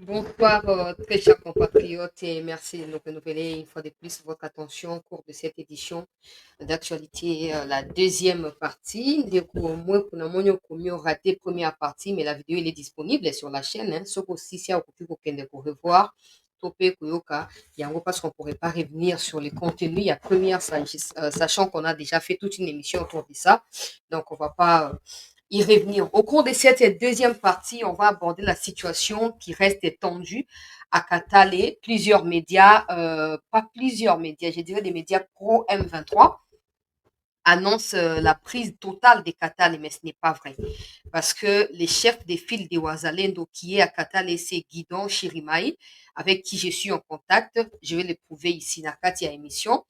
Bonsoir, très chers compatriotes, et merci de nous renouveler une fois de plus votre attention au cours de cette édition d'actualité, la deuxième partie. Du coup, au moins, pour nous, on a raté première partie, mais la vidéo elle est disponible sur la chaîne. Hein. Sauf aussi, si vous pouvez revoir, topé kuyoka, yango parce qu'on pourrait pas revenir sur les contenus. Il y a première, sachant qu'on a déjà fait toute une émission autour de ça. Donc, on va pas y revenir. Au cours de cette deuxième partie, on va aborder la situation qui reste tendue à Katale. Plusieurs médias, pas plusieurs médias, je dirais des médias pro M23 annoncent la prise totale des Katale, mais ce n'est pas vrai. Parce que les chefs des files de Ouazalendo qui est à Katale, c'est Guidon Chirimai, avec qui je suis en contact. Je vais le prouver ici dans la émission.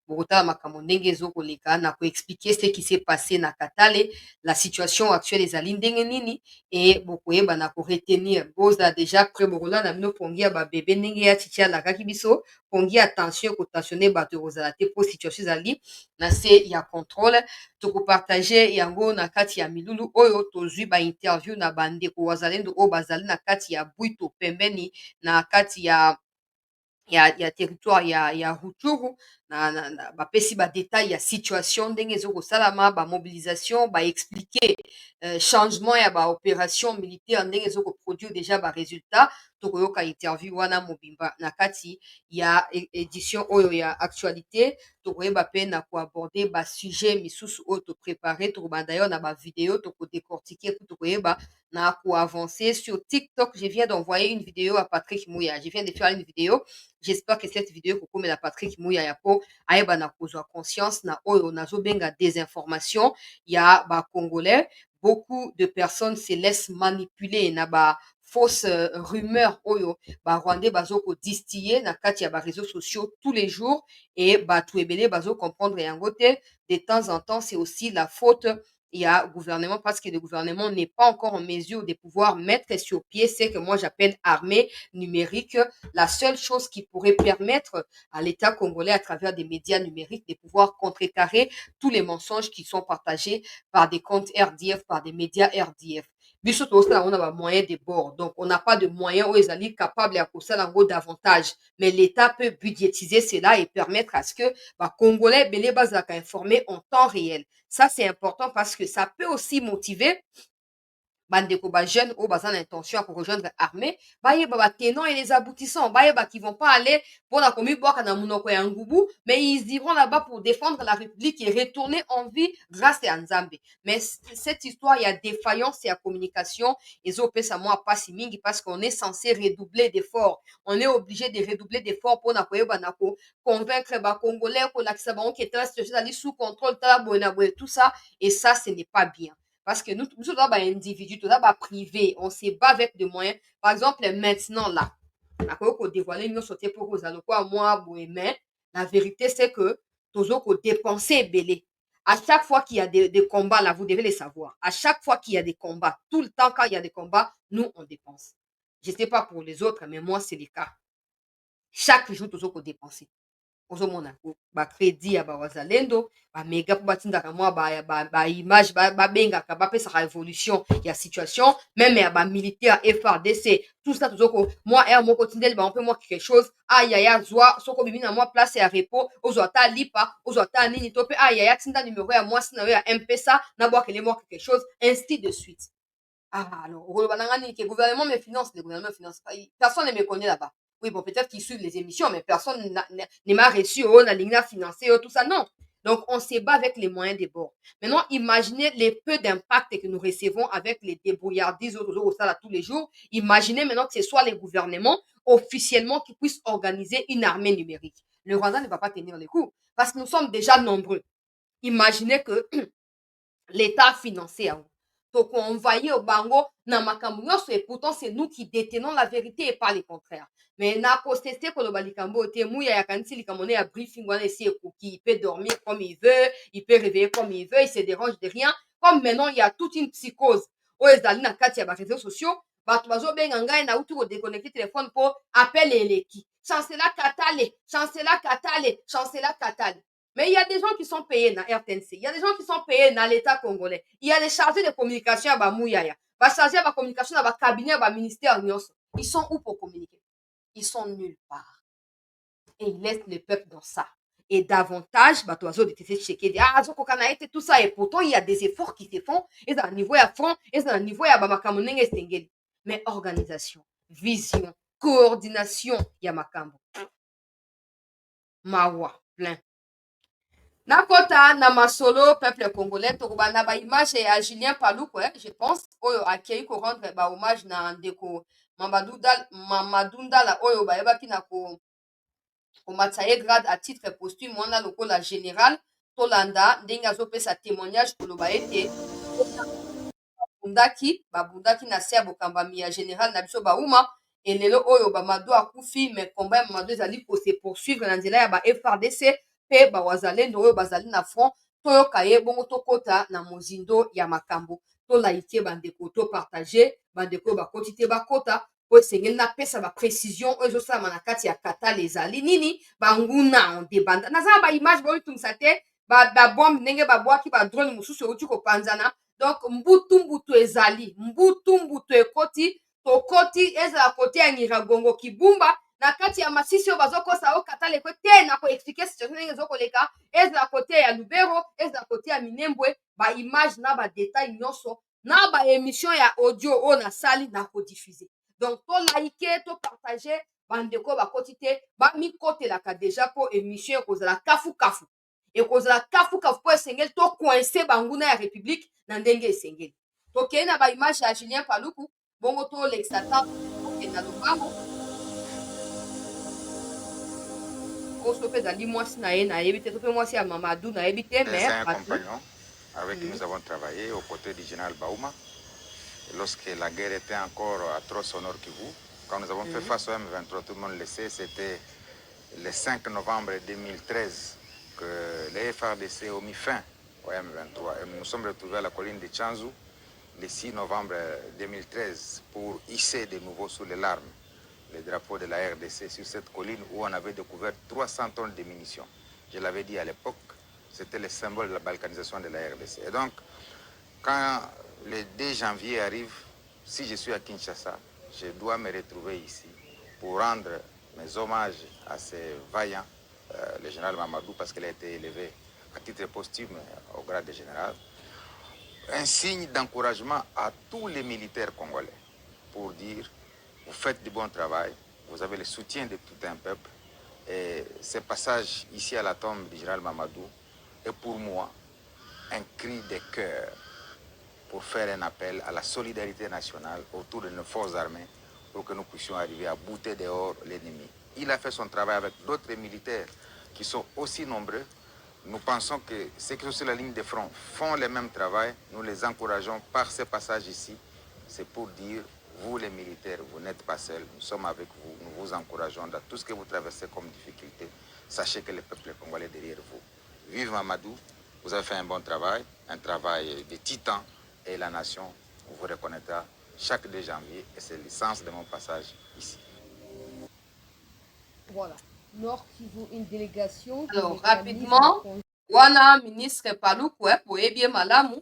Bogota makambo ndenge ezokoleka na koexpliquer ce qui s'est passé na Katale, la situation actuelle ezali ndenge nini et bokoyeba na koretenir boza déjà près bokola na bino pongi ya babebe ndenge ya titi alakaki biso pongi attention kotensione bato ekozala te po situation ezali na se ya contrôle tokopartage yango na kati ya milulu oyo tozwi bainterview na bandeko wazalendo oyo bazali na kati ya bwito pembeni na kati ya territoire ya Rutshuru bapesi badetail ya situation ndenge ezokosalama bamobilisation baexplike changement ya baopération militaire ndenge ezokoproduire déjà baresultat tokoyoka interview wana mobimba na kati ya édition oyo ya actualité tokoyeba mpe na koaborde basujet misusu oyo toprépare tokobanda yo na bavideo tokodécortique ku tokoyeba na koavancer sur TikTok. Je viens d'envoyer une vidéo à Patrick Mouya. Je viens de faire une vidéo. J'espère que cette vidéo kokome na Patrick Mouya ya po ayeba na kozwa conscience na oyo nazobenga désinformation ya ba congolais. Beaucoup de personnes se laissent manipuler na ba fausse rumeur oyo ba rwandais bazoko distiller na kati ya ba réseaux sociaux tous les jours et ba tout ebele bazo comprendre yango te. De temps en temps, c'est aussi la faute il y a gouvernement parce que le gouvernement n'est pas encore en mesure de pouvoir mettre sur pied ce que moi j'appelle armée numérique. La seule chose qui pourrait permettre à l'État congolais, à travers des médias numériques, de pouvoir contrecarrer tous les mensonges qui sont partagés par des comptes RDF, par des médias RDF. Biso tosala on a ba moyens de bord. Donc, on n'a pas de moyens où ils allaient capables à kosala ngo davantage. Mais l'État peut budgétiser cela et permettre à ce que ba Congolais belé bazaka informés en temps réel. Ça, c'est important parce que ça peut aussi motiver bandeko jeunes oyo baza na intention ya rejoindre armée bayeba batenants et les aboutissants bayeba qui vont pas aller mpona komibwaka na monoko ya ngubu mais ils iront là-bas pour défendre la république et retourner en vie grâce ya nzambe. Mais cette histoire ya défaillance ya communication ezopesa mwa pasi mingi parce qu'on est censé redoubler d'efforts, on est obligé de redoubler d'efforts mpona koyeba na convaincre bacongolais kolakisa bango ke tala situation ezali sous contrôle tala boye na boye tout ça, et ça ce n'est pas bien. Parce que nous sommes individus, tout ça privé, on se bat avec des moyens. Par exemple, maintenant là, dévoiler nous sauter pour vous quoi moi mais la vérité c'est que tous dépenser belé. À chaque fois qu'il y a des combats là, vous devez les savoir. À chaque fois qu'il y a des combats, tout le temps quand il y a des combats, nous on dépense. Je ne sais pas pour les autres, mais moi c'est le cas. Chaque jour tous dépenser. Ozomona bacrédit ya bawazalendo bamega mpo batindaka mwa baimage babengaka bapesaka évolution ya situation même ya bamilitaire FRDC tout ça tozoko mwa aire moko tindeli bango mpe mwa quelque chose ayaya zwa soki obimi na mwa place ya repos ozwa ata lipa ozwa ata nini to mpe ayaya tinda numero ya mwasi na yo ya mpesa nabwakele mwa quelque chose ainsi de suite. Alors okoloba na nga nini ke gouvernement me finance, le gouvernement finance personne ne me connaît là-bas. Oui, bon, peut-être qu'ils suivent les émissions, mais personne ne m'a reçu, oh, la ligne financée, oh, tout ça. Non. Donc, on se bat avec les moyens des bords. Maintenant, imaginez les peu d'impact que nous recevons avec les débrouillardises au ça tous les jours. Imaginez maintenant que ce soit les gouvernements officiellement qui puissent organiser une armée numérique. Le Rwanda ne va pas tenir les coups parce que nous sommes déjà nombreux. Imaginez que l'État financé à donc on envahit au bango na makambo nyonso et pourtant c'est nous qui détenons la vérité et pas le contraire. Mais na kosese koloba likambo te muya ya kanisi likambo ya briefing wana esi ekoki, il peut dormir comme il veut, il peut réveiller comme il veut, il se dérange de rien. Comme maintenant il y a toute une psychose oyo ezali na kati ya ba réseaux sociaux bato bazobenga ngai nauti kodéconnecte téléphone mpo appel eleki chancela katale chancela katale chancela katale. Mais il y a des gens qui sont payés dans RTNC. Il y a des gens qui sont payés dans l'État congolais. Il y a des chargés de communication à Bamouyaya. Ba chargés de communication dans ba cabinet, ba ministère nyonso. Ils sont où pour communiquer? Ils sont nulle part. Et ils laissent le peuple dans ça. Et davantage, bah, toi, de te checker, tout ça. Et pourtant, il y a des efforts qui se font. Et à un niveau à fond, et à un niveau à Bamakamuneng et Stengel. Mais organisation, vision, coordination, Yamakambo. Mawa, plein. Nakota, Namasolo, peuple congolais, Toruba, Naba, image à Julien Palouk, ouais, je pense, Oyo, Akei, ko rendre, ba, hommage, na, ndeko, Mamadou Oyo, ba, eba, ki na ko, komatsa grade à titre posthume wana lokola général tolanda ndenge azopesa témoignage koloba ete babundaki na se ya bokambami ya général na biso bauma elelo oyo bamado akufi me komba ya mamado ezali kose poursuivre na nzela ya ba FRDC mpe bawazalendo oyo bazali na front toyoka ye bongo tokɔta na mozindo ya makambo tolaike bandeko topartage bandeko oyo bakoti te bakɔta po esengeli napesa baprécision oyo ezosalama na kati ya katala ezali nini banguna ondebanda naza na baimage boyotungisa te babombe ndenge babwaki badrone mosusu euti kopanzana donc mbutu ezali mbutu ekoti tokoti ezala kote ya nyiragongo kibumba na kati ya masisi oyo bazokosa oyo katala ekwe te na koexplike situation ndenge ezokoleka ezala kote ya lubero ezala kote ya minembwe baimage na badetail nyonso na baémission ya audio oyo nasali na kodiffuze donc tolaike topartage bandeko bakoti te bamikotelaka deja mpo émission ekozala kafukafu ekozala kafukafu mpo esengeli tokoinse banguna ya république na ndenge esengeli tokei na baimage ya julien paluku bongo tolekisa ta okenda lobango oso mpe ezali mwasi na ye nayebi te to mpe mwasi ya mamadu nayebi te mais avec qui nous avons travaillé aux côtés du général Baouma lorsque la guerre était encore atroce au Nord Kivu. Quand nous avons fait face au M23, tout le monde le sait, c'était le 5 novembre 2013 que les FRDC ont mis fin au M23. Et nous nous sommes retrouvés à la colline de Tchanzu le 6 novembre 2013 pour hisser de nouveau sous les larmes le drapeau de la RDC sur cette colline où on avait découvert 300 tonnes de munitions. Je l'avais dit à l'époque, c'était le symbole de la balkanisation de la RDC. Et donc, quand le 2 janvier arrive, si je suis à Kinshasa, je dois me retrouver ici pour rendre mes hommages à ces vaillants, le général Mamadou, parce qu'il a été élevé à titre posthume au grade de général. Un signe d'encouragement à tous les militaires congolais pour dire, vous faites du bon travail, vous avez le soutien de tout un peuple. Et ce passage ici à la tombe du général Mamadou est pour moi un cri de cœur pour faire un appel à la solidarité nationale autour de nos forces armées pour que nous puissions arriver à bouter dehors l'ennemi. Il a fait son travail avec d'autres militaires qui sont aussi nombreux. Nous pensons que ceux qui sont sur la ligne de front font le même travail. Nous les encourageons par ce passage ici. C'est pour dire, vous les militaires, vous n'êtes pas seuls. Nous sommes avec vous. Nous vous encourageons dans tout ce que vous traversez comme difficulté. Sachez que le peuple congolais est derrière vous. Vive Mamadou. Vous avez fait un bon travail, un travail de titan. Et la nation vous reconnaîtra chaque 2 janvier. Et c'est le sens de mon passage ici. Voilà. Nord Kivu, une délégation. Alors, rapidement, wana ministre Paluku, pour bien malamu,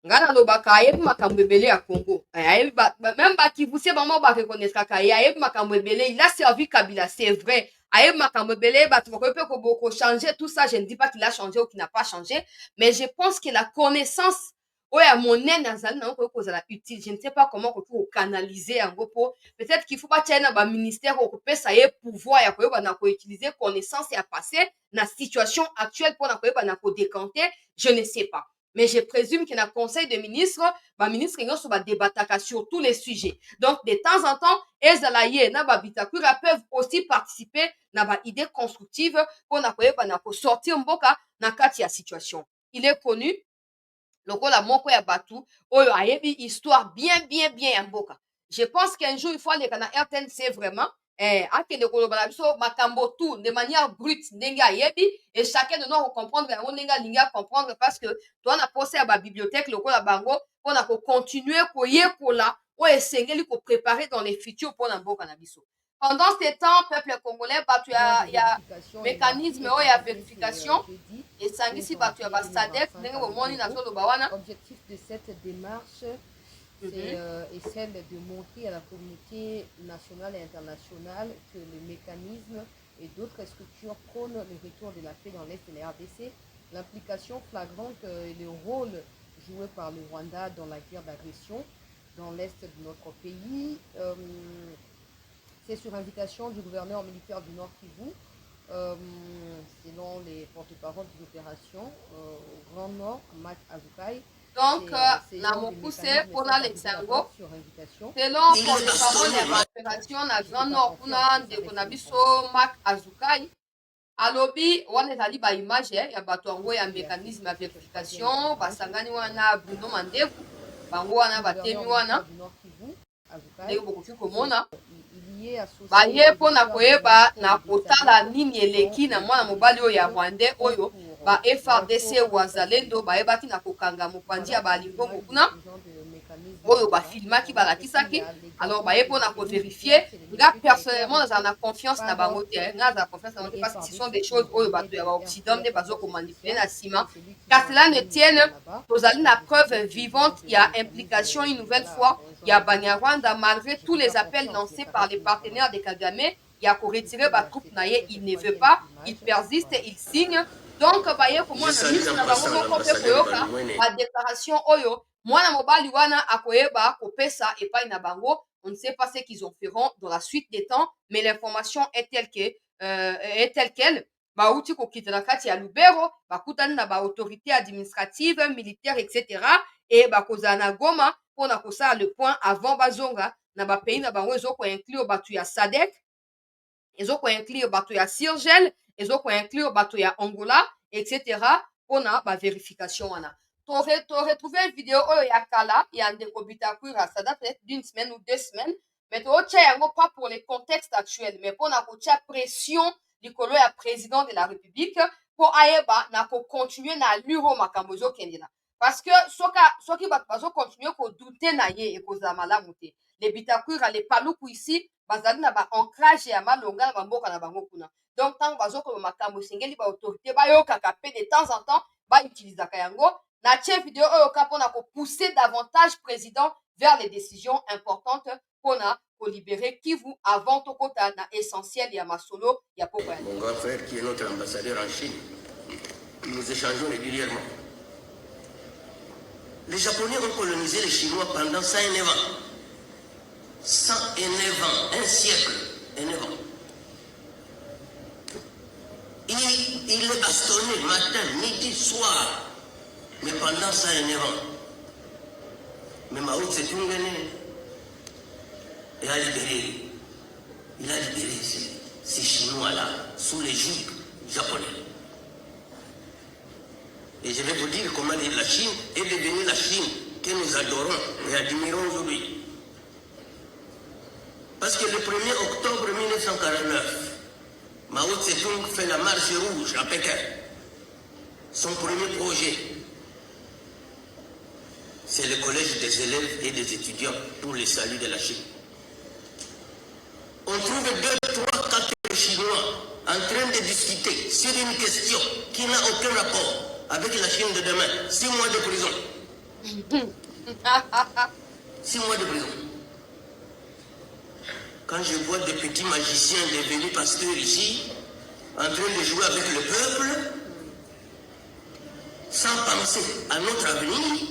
ngana lobaka ayebi makambo ebele ya Congo. Ayebi même ba Kivu c'est vraiment ba reconnaître kaka ayebi makambo ebele, il a servi Kabila, c'est vrai. Ayebi makambo ebele, ba tuko pe ko boko changer tout ça, je ne dis pas qu'il a changé ou qu'il n'a pas changé, mais je pense que la connaissance oya monene azali nango koki kozala utile. Je ne sais pas comment koki kokanalize yango po peut-être qu'il faut batia ye na baministère okopesa ye pouvoir ya koyeba na koutilize connaissance ya passé na situation actuelle mpona koyeba na kodécante je ne sais pas mais je présume que na conseil de ministre baministre nyonso badebataka sur tous les sujets donc de temps en temps ezala ye na babitakura peuvent aussi participer na baidée constructive mpona koyeba na kosortir mboka na kati ya situation il est connu lokola moko ya batu oyo ayebi histoire bien ya mboka je pense qu'un jour il faut aleka na RTNC vraiment akende koloba na biso makambo tout de manière brute ndenge ayebi et chacun de nous comprendre yango ndenge alingi comprendre parce que toa na posa ya babibliothèque lokola bango mpona kocontinue koyekola oyo esengeli kopréparer dans les futurs mpona mboka na biso pendant ce temps peuple congolais bato ya mécanisme oyo ya vérification esangisi bato ya basadek ndenge bomoni nazoloba wana objectif de cette démarche Et celle de montrer à la communauté nationale et internationale que le mécanisme et d'autres structures prônent le retour de la paix dans l'Est de la RDC, l'implication flagrante et le rôle joué par le Rwanda dans la guerre d'agression dans l'Est de notre pays. C'est sur invitation du gouverneur militaire du Nord Kivu, selon les porte-paroles de l'opération au Grand Nord, Mac Azukai. Donc, na mokuse pona lesango selon porte-parole ya baopération na Grand Nord kuna ndeko na biso Mac Azukai alobi wana ezali baimage ya bato yango ya mécanisme ya vérification basangani wana Bruno Mandevu bango wana batemi wana ndenge bokoki komona baye mpona koyeba na kotala nini eleki na mwana mobali oyo ya rwandais oyo ba FRDC wazalendo bayebaki na kokanga mopanzi ya balingongo kuna oyo bafilmaki balakisaki alors baye mpona koverifie nga personnellement nazala na confiance na bango te nga nazala confiance na bango te parce que ce sont des choses oyo bato ya baoccident nde bazokomanipule na nsima car cela ne tienne tozali na preuve vivante ya implication une nouvelle fois ya Banyarwanda malgré tous les appels lancés par les partenaires de Kagame ya koretirer batroupe na ye il ne veut pas il persiste il signe donc baye komona miso na bango moko mpe koyoka badéclaration oyo mwana mobali wana akoyeba kopesa epai na bango on ne sait pas ce qu'ils en feront dans la suite des temps mais l'information est telle quelle bauti kokita na kati ya Lubero bakutani na baautorité administrative militaire etc et bakozala na Goma mpona kosala le point avant bazonga na bapays na bango ezokoinclure bato ya SADC ezokoinclure bato ya Sirgel ezokoinclure bato ya Angola etc mpona bavérification wana retrouver une vidéo oyo ya kala ya ndeko Bitakwira ça date peut-être d'une semaine ou 2 semaines mais totia yango pas pour les contextes actuels mais mpona kotia pression likolo ya président de la République mpo ayeba na kocontinue na luro makambo ezokende na parce que soki bato bazocontinue kodute na ye ekozala malamu te les Bitakwira les paluku ici bazali na baancrage ya malonga na bamboka na bango kuna donc ntango bazokoma makambo esengeli baautorité bayokaka mpe de temps en temps bautilisaka yango na tie vidéo oyo ka mpona kopousser davantage président vers les décisions importantes mpona kolibérer Kivu avant tokota na essentiel ya masolo ya poko ya mon grand frère qui est notre ambassadeur en Chine nous échangeons régulièrement. Les Japonais ont colonisé les Chinois pendant 109 ans. 109 ans, un siècle et 9 ans. Il les bastonnait matin, midi, soir. Mais pendant 109 ans. Mais Mao Tse-tung est né. Et a libéré. Il a libéré ces Chinois-là sous les jougs japonais. Et je vais vous dire comment la Chine est devenue la Chine que nous adorons et admirons aujourd'hui. Parce que le 1er octobre 1949, Mao Tse-tung fait la marche rouge à Pékin. Son premier projet, c'est le collège des élèves et des étudiants pour le salut de la Chine. On trouve 2, 3, 4 Chinois en train de discuter sur une question qui n'a aucun rapport avec la Chine de demain. 6 mois de prison. 6 mois de prison. Quand je vois des petits magiciens devenus pasteurs ici, en train de jouer avec le peuple, sans penser à notre avenir,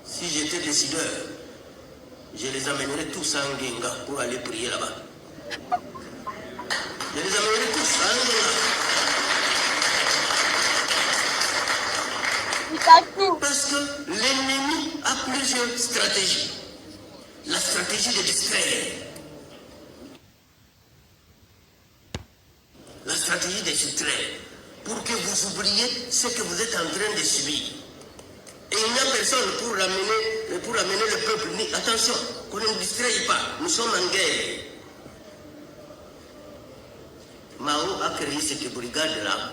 si j'étais décideur, je les amènerais tous à Ngenga pour aller prier là-bas. Je les amènerais tous à Ngenga. Parce que l'ennemi a plusieurs stratégies. La stratégie de distraire. La stratégie de distraire. Pour que vous oubliez ce que vous êtes en train de subir. Et il n'y a personne pour amener le peuple. Attention, qu'on ne distraille pas. Nous sommes en guerre. Mao a créé cette brigade-là.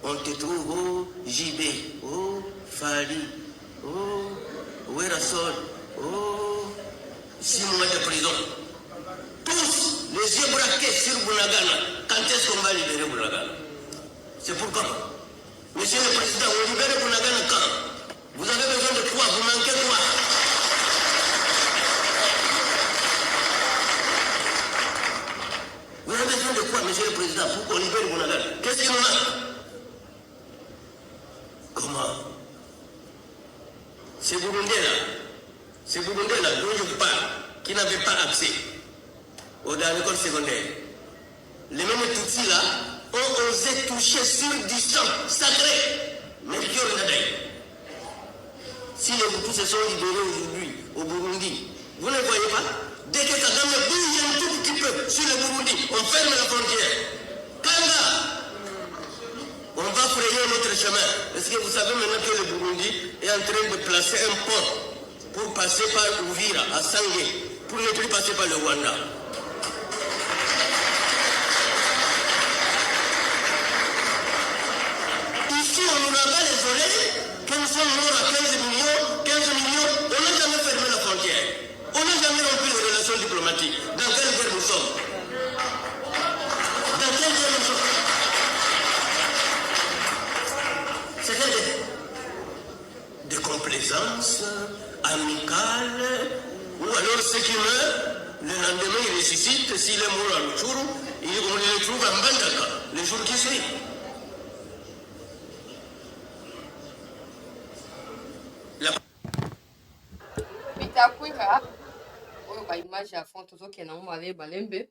On te trouve au JB, au Fali, au Werasol, au 6 mois de prison. Tous les yeux braqués sur Bunagana. Quand est-ce qu'on va libérer Bunagana? C'est pourquoi, Monsieur le Président, on libère Bunagana quand? Vous avez besoin de quoi? Vous manquez quoi? Vous avez besoin de quoi, monsieur le président, pour qu'on libère Bounagana? Qu'est-ce qu'il nous manque? Comment? Ces Burundais-là dont je vous parle, qui n'avaient pas accès aux écoles secondaires, les mêmes Tutsis-là ont osé toucher sur du sang sacré, Melchior Ndadaye. Si les Hutus se sont libérés aujourd'hui au Burundi, vous ne voyez pas? Dès que Kagame bouge un tout petit peu sur le Burundi, on ferme la frontière. Kanga, on va frayer notre chemin. Est-ce que vous savez maintenant que le Burundi est en train de placer un pont pour passer par Uvira, à Sangé, pour ne plus passer par le Rwanda? Ici, on nous n'a pas les oreilles, que nous sommes morts à 15 millions, on n'a jamais fermé la frontière. On n'a jamais rompu les relations diplomatiques. Dans quelle guerre nous sommes? Dans quelle guerre nous sommes? C'est quelle guerre? De complaisance amicale, ou alors ceux qui meurent, le lendemain ils ressuscitent, s'il est mort à Luchuru, on les trouve en Bandaka, les jours qui suivent. Bitakwira oyo ba image ya fond tozokenda ngo malembe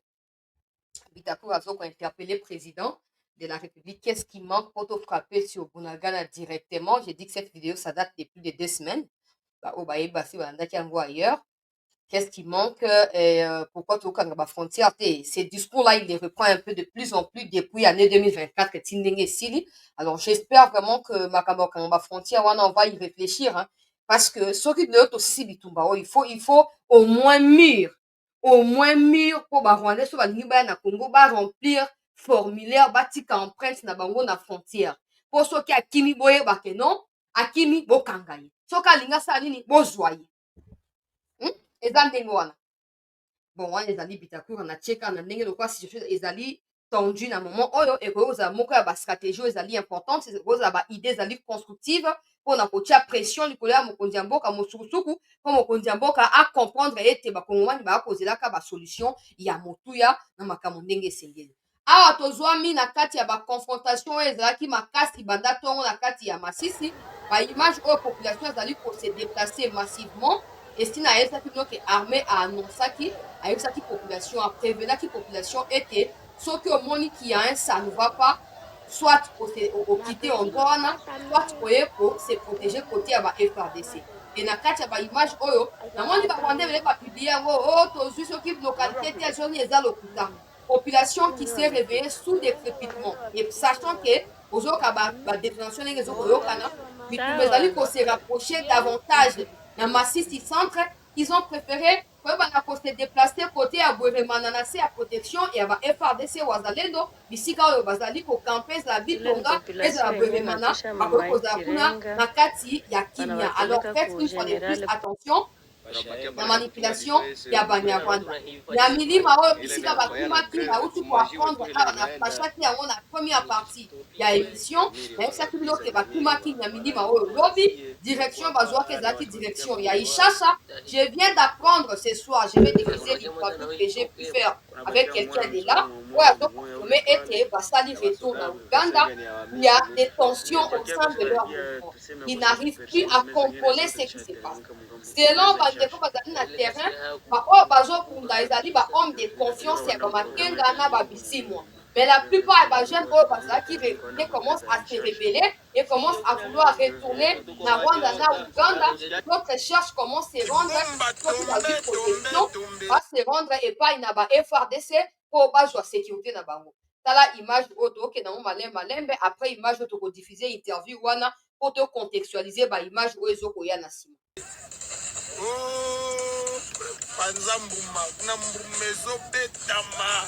Bitakwira azoko interpeller président de la République. Qu'est-ce qui manque pour te frapper sur Bunagana directement? J'ai dit que cette vidéo ça date de plus de 2 semaines. Bah oh bah basi bandaki yango ailleurs. Qu'est-ce qui manque et pourquoi tu as frontière? Ces discours-là, il les reprend un peu de plus en plus depuis l'année 2024 que Tindenge Sili. Alors, j'espère vraiment que Makambo Kangba frontière, on va y réfléchir, hein, parce que ce qui doit aussi bitumba, il faut au moins mûr pour Rwanda, sur na Congo, remplir formulaire, batika empreinte na bango na frontière. Pour ceux qui a kimi boye bake non, akimi bo kangaye. Soka linga sa nini bo zoye. Eza ndenge wana bon wana ezali Bitakwira na tieka na ndenge lokwa situation ezali tendu na moment oyo ekoki kozala moko ya bastratégie ezali importante kozala baidée ezali constructive mpona kotia pression likolo ya mokonzi ya mboka mosukusuku mpo mokonzi ya mboka acomprendre ete bakongomani baya kozelaka basolution ya motuya na makambo ndenge esengeli. Awa tozwami na kati ya baconfrontation oyo ezalaki makasi banda ntongo na kati ya Masisi baimage oyo population ezali kose déplacer massivement. Estime à elle que l'armée a annoncé avec sa population, a prévenu la population était ce que au monde qui a un ça ne va pas, soit au quitter en Ghana, soit pour se protéger côté à la FRDC. Et na kati ya image oyo, na moni ba Rwanda vele ba publier oh tozu ce qui localité telle zone eza lokuta. Population qui s'est réveillée sous des crépitements et sachant que ozoka ba détention les okokana, bitumba ezali ko se rapprocher davantage. Dans Masisi centre, ils ont préféré se déplacer côté à Bouremananase à protection et à FRDC Wazalendo, ici quand bazali ko camper la bitonga et à Bouremana à Kozakuna na kati ya Kimia. Alors faites une fois de plus attention la manipulation ya Banyarwanda. Ya milima oyo bisika bakumaki bauti koapprendre na bachaki yango na première partie ya émission nayebisaki bino ke bakumaki na milima oyo lobi direction bazwaki ezalaki direction ya Ishasha. Je viens d'apprendre ce soir, je vais diffuser l'interview que j'ai pu faire avec quelqu'un de là oyo azokonfirme ete basali retour na Uganda. Il y a des tensions au sein de leur mouvement. Ils n'arrivent plus à contrôler ce qui se passe. Selon bandeko bazali na terrain baoyo bazokunda ezali bahomme de confiance ya bamakenga na babisimwa. Mais la plupart des jeunes qui commencent à se rébeller et commencent à vouloir retourner dans Rwanda, na Uganda. Notre recherche commence à se rendre, va se rendre et pas une FRDC pour la sécurité na bango. Tala image auto que dans malembe après image auto ko diffuser interview wana pour te contextualiser ba image ozo ko ya na sima. Oh, panza mbuma kuna mbumezo betama.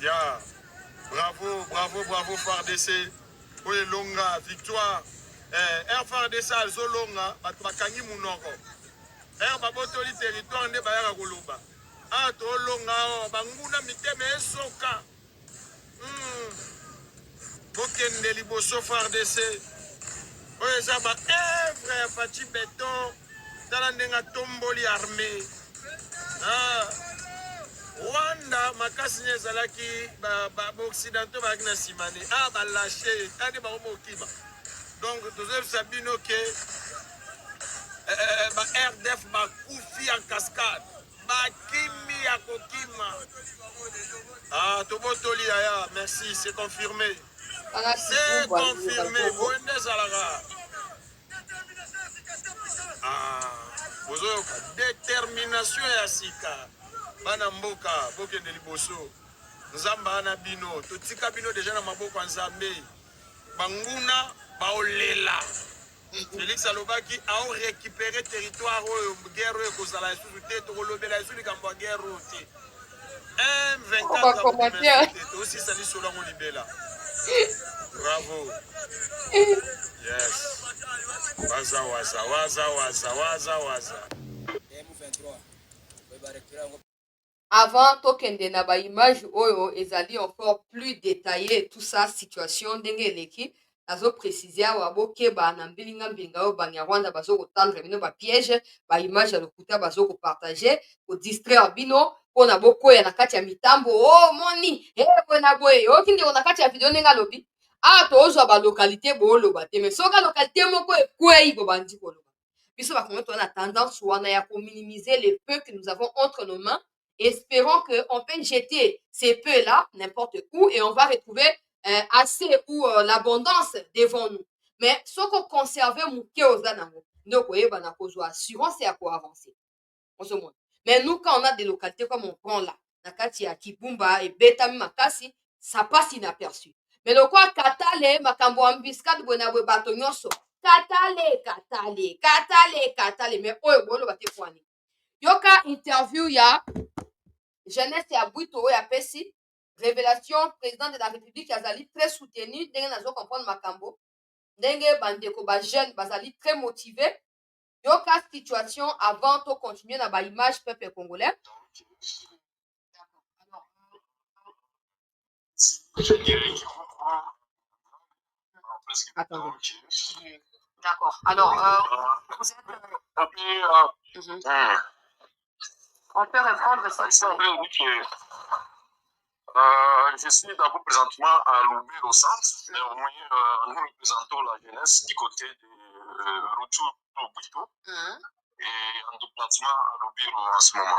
Yeah. Bravo FARDC. Oui, longa victoire. FARDC azolonga bakangi munoko. Babotoli territoire nde bayaka koloba. Tolonga banguna miteme esoka. bokende liboso FARDC oyo eza baevre ya Faci Beton tala ndenge atomboli armée Rwanda makasi nye ezalaki baoccidentaux bazalaki na nsima ne balashe tani bango mokima donc tozoyebisa bino ke RDF bakufi en cascade bakimi ya kokima tobotoli yaya merci c'est confirmé c'est confirmé boyende ezalaka bozoyoka détermination ya sika bana mboka bokende liboso nzambe ana bino totika bino deja na maboko ya nzambe banguna baolela Félix alobaki ao récupérer territoire oyo guerre oyo ekozala lisusu te tokolobela lisusu likambo ya guerre oyo te 1-24 tosisa lisolo yango libela bravo yes waza waza waza waza waza waza avant tokende na baimage oyo ezali encore plus détaillé tout ça situation ndenge eleki azoprécise awa bokeba na mbilinga oyo banyarwanda bazokotandre bino bapiège baimage ya lokuta bazokopartage kodistraire bino mpona bokwea na kati ya mitambo moni boye na boye oyoki ndeko na kati ya video ndenge alobi awa tozwa balokalité booloba te mais soki lokalité moko ekwei bobandi koloba biso bakongo toza na tendance wana ya kominimiser les peu que nous avons entre nos mains. Espérons qu'on peut jeter ces peu-là n'importe où et on va retrouver assez ou l'abondance devant nous. Mais ce qu'on conserve, donc assurance et à quoi avancer. Mais nous, quand on a des localités comme on prend là, Nakati ya Kibumba et Betami Makasi, ça passe inaperçu. Mais le quoi Katale, Makambo Ambiskat, Bonabwe Batonyoso, Katale, mais oh, bon, le bate fouani. Yoka interview ya jeunesse ya Bwito ya pesi révélation président de la République azali très soutenu ndenge nazo comprendre makambo ndenge bandeko ba jeune bazali très motivé yoka situation avant to continuer na ba image peuple congolais. Attendez. D'accord. Alors vous êtes on peut répondre cette question. Je suis d'abord présentement à Loubir au centre. Néanmoins, nous représentons la jeunesse du côté de Rutshuru Bwito et en déplacement à Loubir en ce moment.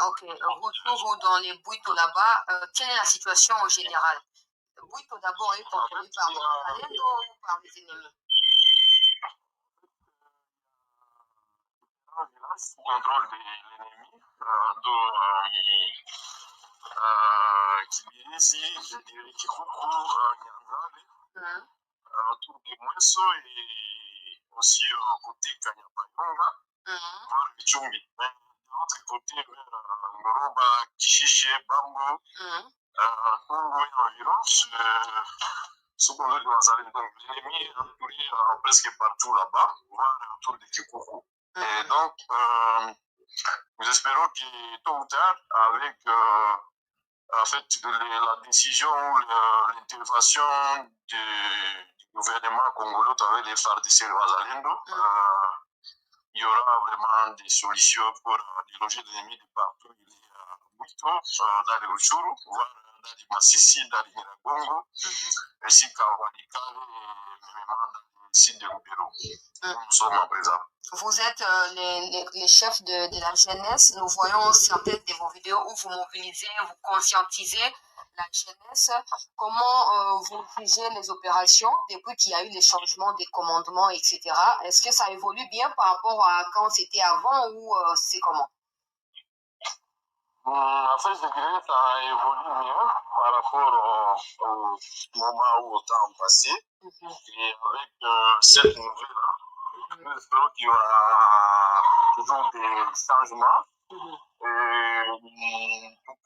Ok, Rutshuru dans les Bwito là-bas, quelle est la situation en général? Bwito d'abord est contrôlé par les Wazalendo ou par les ennemis? Sous contrôle de l'ennemi, Kibirizi, je dirais Kikuku, Nyanzale, autour de Mweso et aussi côté Kanyapayonga, voir Vichumbi. Mais de l'autre côté, vers Ngoroba, Kishiche, Bambo, Congo et environ, sous contrôle de Wazalendo. Donc l'ennemi est entouré presque partout là-bas, voire autour de Kikuku. Et donc, nous espérons que tôt ou tard, avec en fait, la décision, l'intervention du gouvernement congolais avec les FARDC et Wazalendo, il y aura vraiment des solutions pour déloger l'ennemi de partout. Il y a Bwito, dans les Rutshuru, voire dans les Masisi, dans les Nyiragongo, ainsi qu'à Walikale et même dans les sites de Lubero. Nous sommes en présent. Vous êtes les chefs de la jeunesse. Nous voyons certaines de vos vidéos où vous mobilisez, vous conscientisez la jeunesse. Comment vous jugez les opérations depuis qu'il y a eu les changements des commandements, etc. Est-ce que ça évolue bien par rapport à quand c'était avant ou c'est comment? En fait, je dirais que ça évolue bien par rapport au moment ou au temps passé. Et avec cette nouvelle-là, nous espérons qu'il y aura toujours des changements. Nous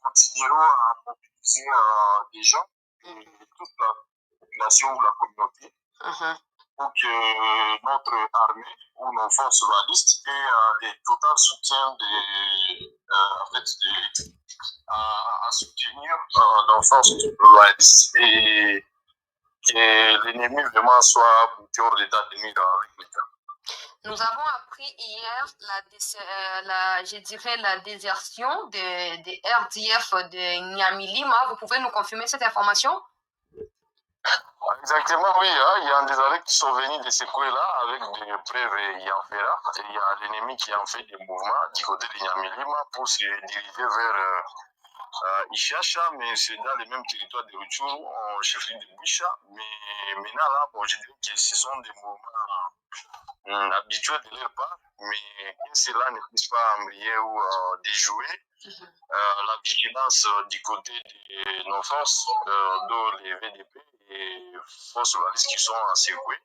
continuerons à mobiliser des gens et toute la population ou la communauté pour que notre armée ou nos forces loyalistes aient des total soutien à soutenir nos forces loyalistes et que l'ennemi vraiment soit bouté hors d'état de nuire avec l'État. Nous avons appris hier je dirais la désertion des RDF de Nyamilima. Vous pouvez nous confirmer cette information? Exactement, oui. Hein. Il y a des arrêts qui sont venus de ce coin-là avec des preuves ayant fait là. Et il y a l'ennemi qui a fait des mouvements du côté de Nyamilima pour se diriger vers Ishacha, mais c'est dans le même territoire de Rutshuru, en chefferie de Boucha. Mais maintenant, là, bon, je dirais que ce sont des mouvements habituels de leur part, mais que cela ne puisse pas embrayer ou déjouer la vigilance du côté de nos forces, dont les VDP et forces localistes qui sont en circuit.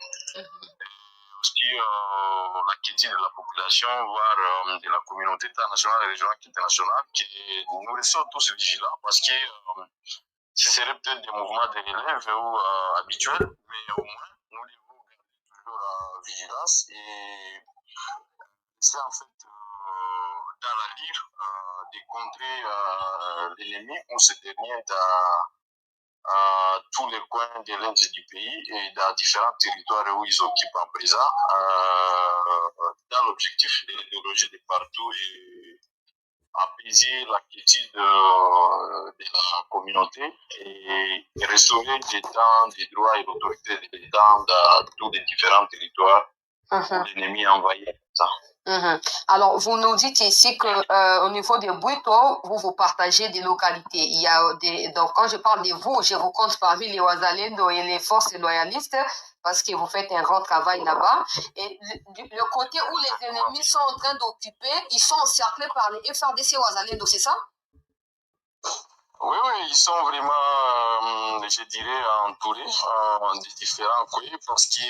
Aussi la critique de la population, voire de la communauté internationale et régionale et internationale, que nous restons tous vigilants parce que ce serait peut-être des mouvements de relève ou habituels, mais au moins nous devons garder toujours la vigilance et c'est en fait dans la livre de contrer l'ennemi pour se tenir dans tous les coins de l'Est du pays et dans différents territoires où ils occupent en présent, dans l'objectif de les déloger de partout et apaiser l'inquiétude de la communauté et restaurer l'état des droits et l'autorité de l'État dans tous les différents territoires où l'ennemi a envahi. Alors, vous nous dites ici que au niveau des Bouito, vous partagez des localités. Il y a donc, quand je parle de vous, je vous compte parmi les Ouazalendo et les forces loyalistes parce que vous faites un grand travail là-bas. Et le côté où les ennemis sont en train d'occuper, ils sont encerclés par les FRDC Ouazalendo, c'est ça? Oui, ils sont vraiment, je dirais, entourés des différents coins parce que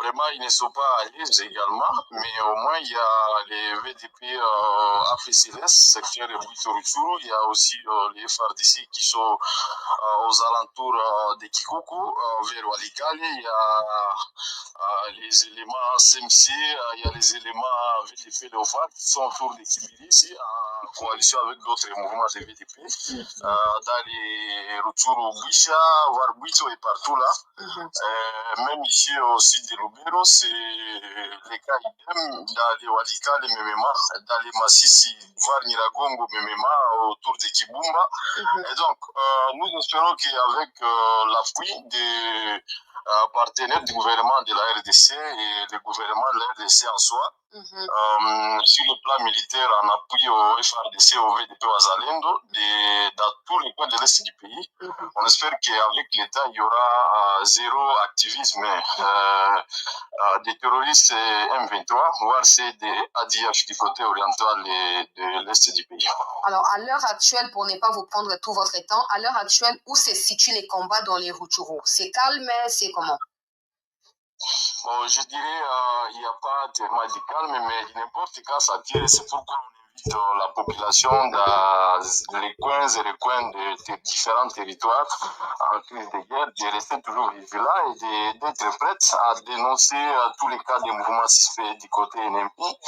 vraiment, ils ne sont pas à l'aise également, mais au moins, il y a les VDP AFCLS, secteur de Bouitoruchuru, il y a aussi les FRDC qui sont aux alentours de Kikuku, vers Walikale, il y a les éléments CMC, il y a les éléments VDP Léophard qui sont autour de Kibirisi, en coalition avec d'autres mouvements de VDP. Dans les Rutshuru Boucha, voire Bouito et partout là. Même ici au site de Lubero, c'est les cas idem dans les Walika, les MMA, dans les Massissi, voire Niragongo, MMA, autour de Kibumba. Et donc, nous espérons qu'avec l'appui des partenaires du gouvernement de la RDC et le gouvernement de la RDC en soi, sur le plan militaire, en appui au FRDC, au VDP, au Azalendo, dans tous les coins de l'Est du pays. On espère qu'avec l'État, il y aura zéro activisme des terroristes M23, voire c'est des ADF du côté oriental de l'Est du pays. Alors, à l'heure actuelle, pour ne pas vous prendre tout votre temps, à l'heure actuelle, où se situent les combats dans les Rutshuru? C'est calme, c'est comment? Bon, je dirais il n'y a pas tellement de calme, mais n'importe quoi, ça tire. C'est pourquoi on invite la population dans les coins et les coins de différents territoires en crise de guerre de rester toujours vigilants et d'être prêts à dénoncer tous les cas de mouvements suspects du côté ennemi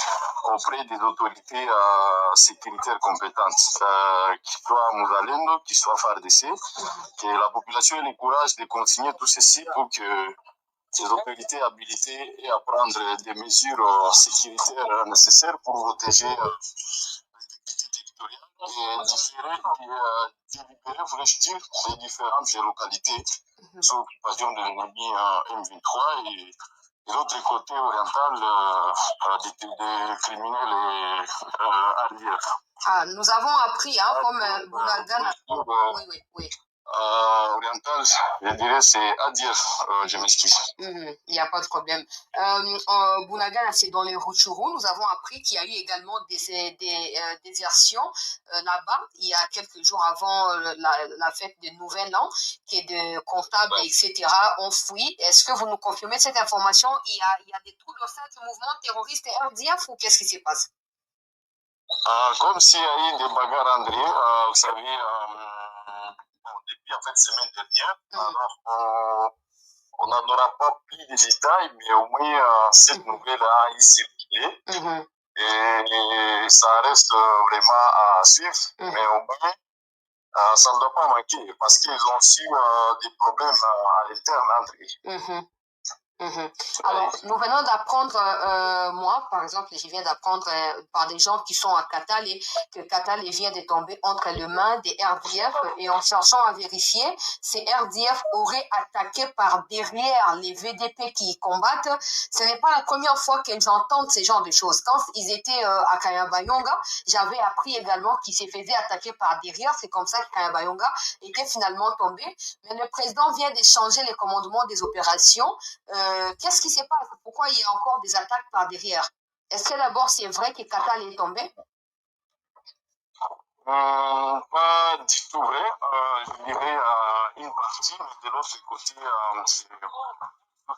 auprès des autorités sécuritaires compétentes, qu'ils soient Mouzalendo, qu'ils soient FARDC, que la population ait le courage de continuer tout ceci pour que ces autorités habilitées et à prendre des mesures sécuritaires nécessaires pour protéger l'intégrité territoriale et délibérer, voulais-je les différentes localités sous occupation de l'ennemi M23 et de l'autre côté oriental des criminels et nous avons appris, comme Bounagana. Oui. Oriental, je dirais c'est ADF, je m'excuse. Il n'y a pas de problème. Bounagana, c'est dans les Rutshuru. Nous avons appris qu'il y a eu également des désertions là-bas, il y a quelques jours avant la fête de Nouvel An, que de comptables, etc. ont fui. Est-ce que vous nous confirmez cette information? Il y a des troubles au sein du mouvement terroriste RDF ou qu'est-ce qui se passe? Comme s'il y a eu des bagarres, André, vous savez, depuis en fait semaine dernière, alors on n'en aura pas plus de détails, mais au moins cette nouvelle a circulé et ça reste vraiment à suivre, mais au moins ça ne doit pas manquer parce qu'ils ont aussi des problèmes à l'interne entre eux. Alors, nous venons d'apprendre, moi, par exemple, je viens d'apprendre par des gens qui sont à Katal que Katal vient de tomber entre les mains des RDF et en cherchant à vérifier, ces RDF auraient attaqué par derrière les VDP qui y combattent. Ce n'est pas la première fois que j'entends ce genre de choses. Quand ils étaient à Kanyabayonga, j'avais appris également qu'ils se faisaient attaquer par derrière. C'est comme ça que Kanyabayonga était finalement tombé. Mais le président vient de changer les commandements des opérations. Qu'est-ce qui se passe? Pourquoi il y a encore des attaques par derrière? Est-ce que d'abord c'est vrai que Katal est tombé? Pas du tout vrai. Je dirais une partie, mais de l'autre côté, c'est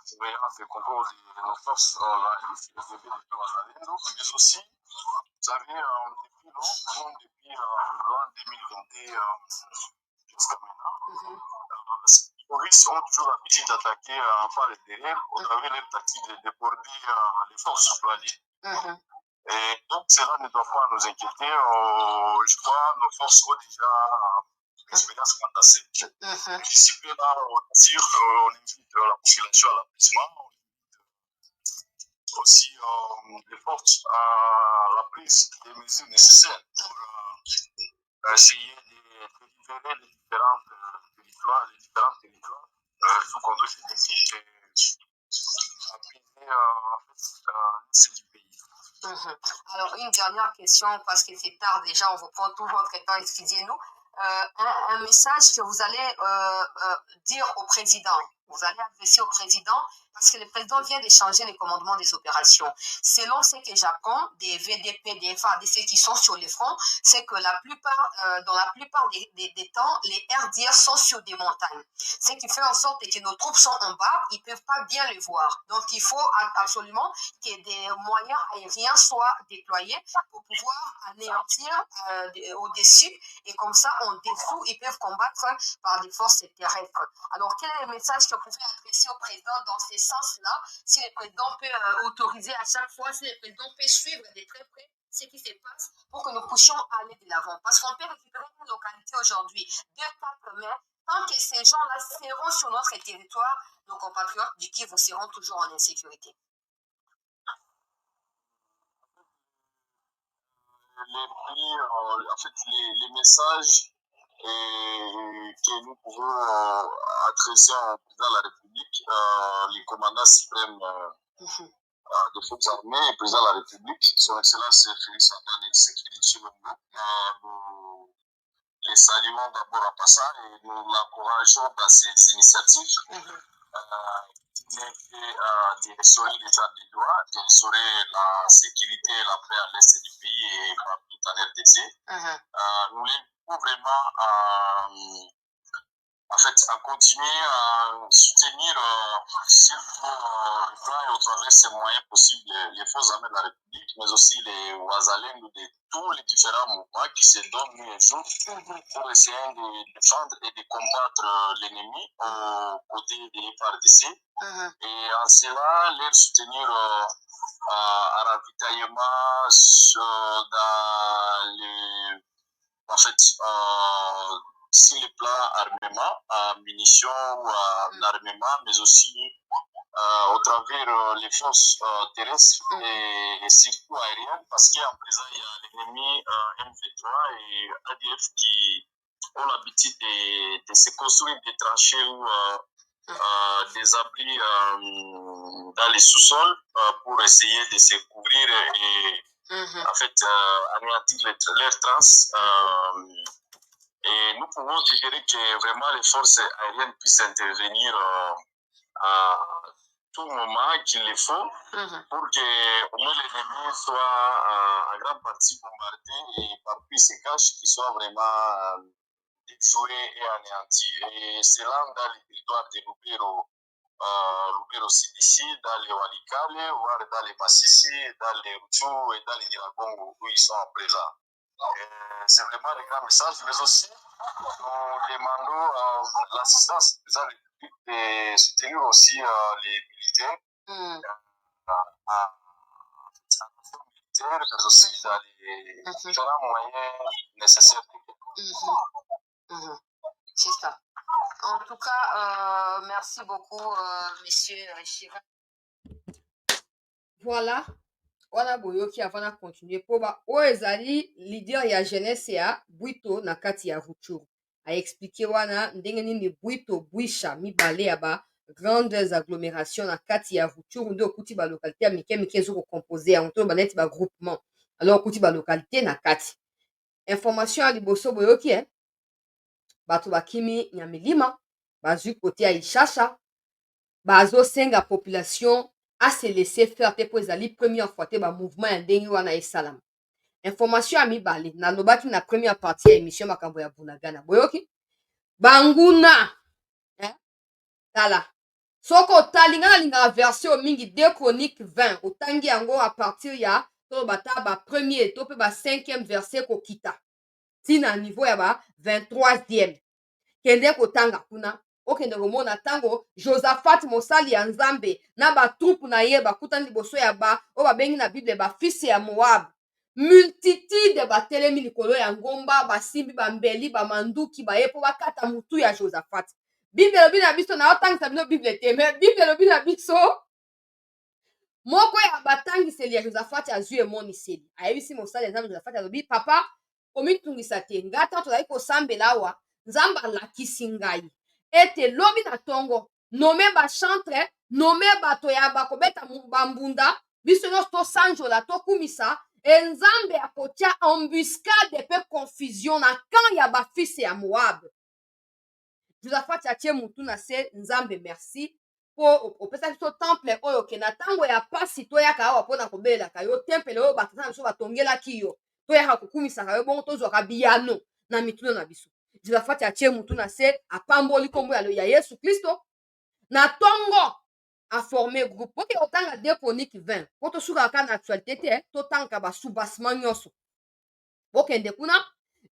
surveillance des contrôles de nos forces mais aussi, vous savez, depuis longtemps, depuis l'an 2022 jusqu'à maintenant, les terroristes ont toujours l'habitude d'attaquer par le derrière au travers de leur tactique de déborder les forces, je dois dire. Et donc, cela ne doit pas nous inquiéter. Je crois que nos forces ont déjà l'expérience quant à cette discipline-là. On invite la population à l'apaisement. Aussi, les forces à la prise des mesures nécessaires pour essayer de libérer les différents territoires sous contrôle ennemi et apaiser l'est du pays. Alors, une dernière question, parce que c'est tard déjà, on vous prend tout votre temps, excusez-nous. Un message que vous allez dire au président, vous allez adresser au président, parce que le président vient de changer les commandements des opérations. Selon ce que j'apprends des VDP, des FARDC qui sont sur les fronts, c'est que dans la plupart des temps, les RDF sont sur des montagnes. Ce qui fait en sorte que nos troupes sont en bas, ils ne peuvent pas bien les voir. Donc, il faut absolument que des moyens aériens soient déployés pour pouvoir anéantir au-dessus. Et comme ça, en dessous, ils peuvent combattre par des forces terrestres. Alors, quel est le message que vous pouvez adresser au président dans ce sens-là, si le président peut autoriser à chaque fois, si le président peut suivre de très près ce qui se passe pour que nous puissions aller de l'avant. Parce qu'on peut récupérer une localité aujourd'hui, 2-4 mai, tant que ces gens-là seront sur notre territoire, nos compatriotes du Kivu seront toujours en insécurité. Les messages que nous pouvons adresser au président de la République, les commandants suprêmes des forces armées et le président de la République, son Excellence Félix Antoine Tshisekedi Tshilombo. Nous les saluons d'abord en passant et nous l'encourageons dans ses initiatives. De restaurer l'état des droits, de restaurer la sécurité et la paix à l'est du pays et partout en RDC. Nous l'invitons vraiment à continuer à soutenir surtout le plan et au travers ces moyens possibles les forces armées de la République, mais aussi les Ouazalènes de tous les différents mouvements qui se donnent nuit et jour pour essayer de défendre et de combattre l'ennemi aux côtés des FARDC. Et en cela, leur soutenir à ravitaillement dans les... En fait, sur le plan armement, munitions ou armement, mais aussi au travers les forces terrestres et surtout aériennes, parce qu'en présent, il y a l'ennemi M23 et ADF qui ont l'habitude de se construire des tranchées ou des abris dans les sous-sols pour essayer de se couvrir et en fait anéantir leurs traces. Et nous pouvons suggérer que vraiment les forces aériennes puissent intervenir à tout moment qu'il le faut pour que au moins l'ennemi soit en grande partie bombardé et partout il se cache, qu'il soit vraiment déjoué et anéanti. Et c'est là dans les territoires de Lubero CDC, dans les Walikale, voire dans les Massissi, dans les Ruchu et dans les Niragongo où ils sont en présent. C'est vraiment un grand message, mais aussi nous demandons l'assistance des République de soutenir aussi les militaires, mais aussi dans les différents moyens nécessaires. C'est ça. En tout cas, merci beaucoup, monsieur Chirac. Voilà. Wana boyoki avant na continuer po ba o ezali leader ya jeunesse ya Bwito na kati ya Rutshuru. A expliqué wana ndenge nini Bwito bwisha mibale ya ba grandes agglomérations na kati ya Rutshuru nde okuti ba localité ya mike mike ezo composer yango to ba neti ba groupement. Alors okuti ba localité na kati. Information ya liboso boyoki bato bakimi Nyamilima bazwi kote ya Ishasha bazosenga population à se laisser faire te po ezali première fois te ba mouvement ya ndenge wana esalama. Information ya mibale nalobaki na première partie ya émission makambo ya Bunagana boyoki banguna tala soko otali nga nalingaka version mingi 2 chronique 20 otangi yango à partir ya to bata ba premier to pe ba 5e verset kokita tina niveau ya ba 23e kende kotanga kuna okende komona ntango Josaphat mosali ya Nzambe na batroupe na ye bakutani liboso ya ba oyo babengi na Bible bafisi ya Moab multitude batelemi likolo ya ngomba basimbi bambeli bamanduki baye mpo bakata mutu ya Josaphat. Bible elobi na biso naotangisa bino Bible te me Bible elobi na biso moko ya batangiseli ya Josaphat azwi emoniseli ayebisi mosali ya Nzambe Josaphat alobi papa komitungisa te nga ntango tozali kosambela awa Nzambe alakisi ngai ete lobi na ntongo nome bachantre nome bato ya bakobeta bambunda biso nyonso tosanjola tokumisa Nzambe akotia embuscade mpe confusion na camp ya bafisi ya Moab. Josaphat atie mutu na se Nzambe merci po opesaki biso temple oyo ke na ntango ya pasi toyaka awa mpona kobelelaka yo temple oyo bato na biso batongelaki yo toyaka kokumisaka yo bongo tozwaka biyano na mituno na biso. Josaphat atie mutu na se apamboli kombo ya Yesu Kristo na tongo a formé groupe oke otanga 2 chronique 20 po tosukaka na actualité te totanga basoubassement nyonso okende kuna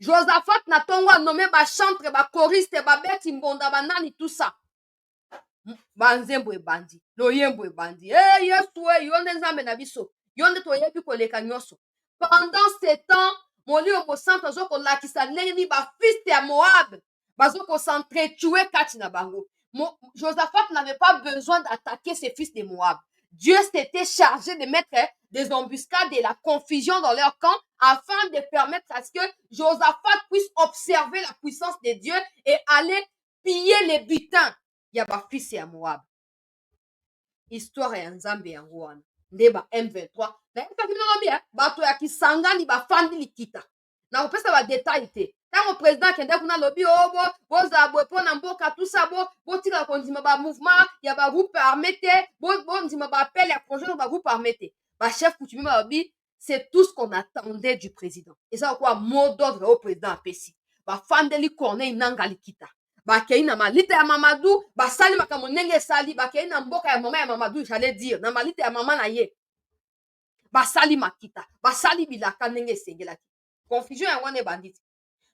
Josaphat na tongo anome bachantre bachoriste babeti mbonda banani tout ça banzembo ebandi loyembo ebandi Yesu yo nde Nzambe na biso yo nde toyebi koleka nyonso. Pendant ce temps molimo mosantu azokolakisa ndenge nini bafils ya Moab bazokosentre-tue kati na bango. Josaphat n'avait pas besoin d'attaquer ses fils de Moab. Dieu s'était chargé de mettre des embuscades et la confusion dans leur camp afin de permettre à ce que Josaphat puisse observer la puissance de Dieu et aller piller les butins. Ya bafils ya Moab. Histoire ya Nzambe yango wana. Nde ba M23. Na yebaki bino bato ya Kisangani bafandi likita. Na kopesa ba détail te. Tango président kende kuna lobi boza boye pona mboka tout ça botika kondima ba mouvement ya ba groupe armé te bondima ba appel ya projet ba groupe armé te. Ba chef coutumier ba lobi c'est tout ce qu'on attendait du président. Et ça quoi mot d'ordre au président apesi. Ba fandeli Corneille Nangaa likita. Bakei na malita ya Mamadou basali makambo ndenge esali bakei na mboka ya mama ya Mamadou j'allais dire na malita ya mama na ye basali makita basali bilaka ndenge esengelaki confusion ya wana ebanditi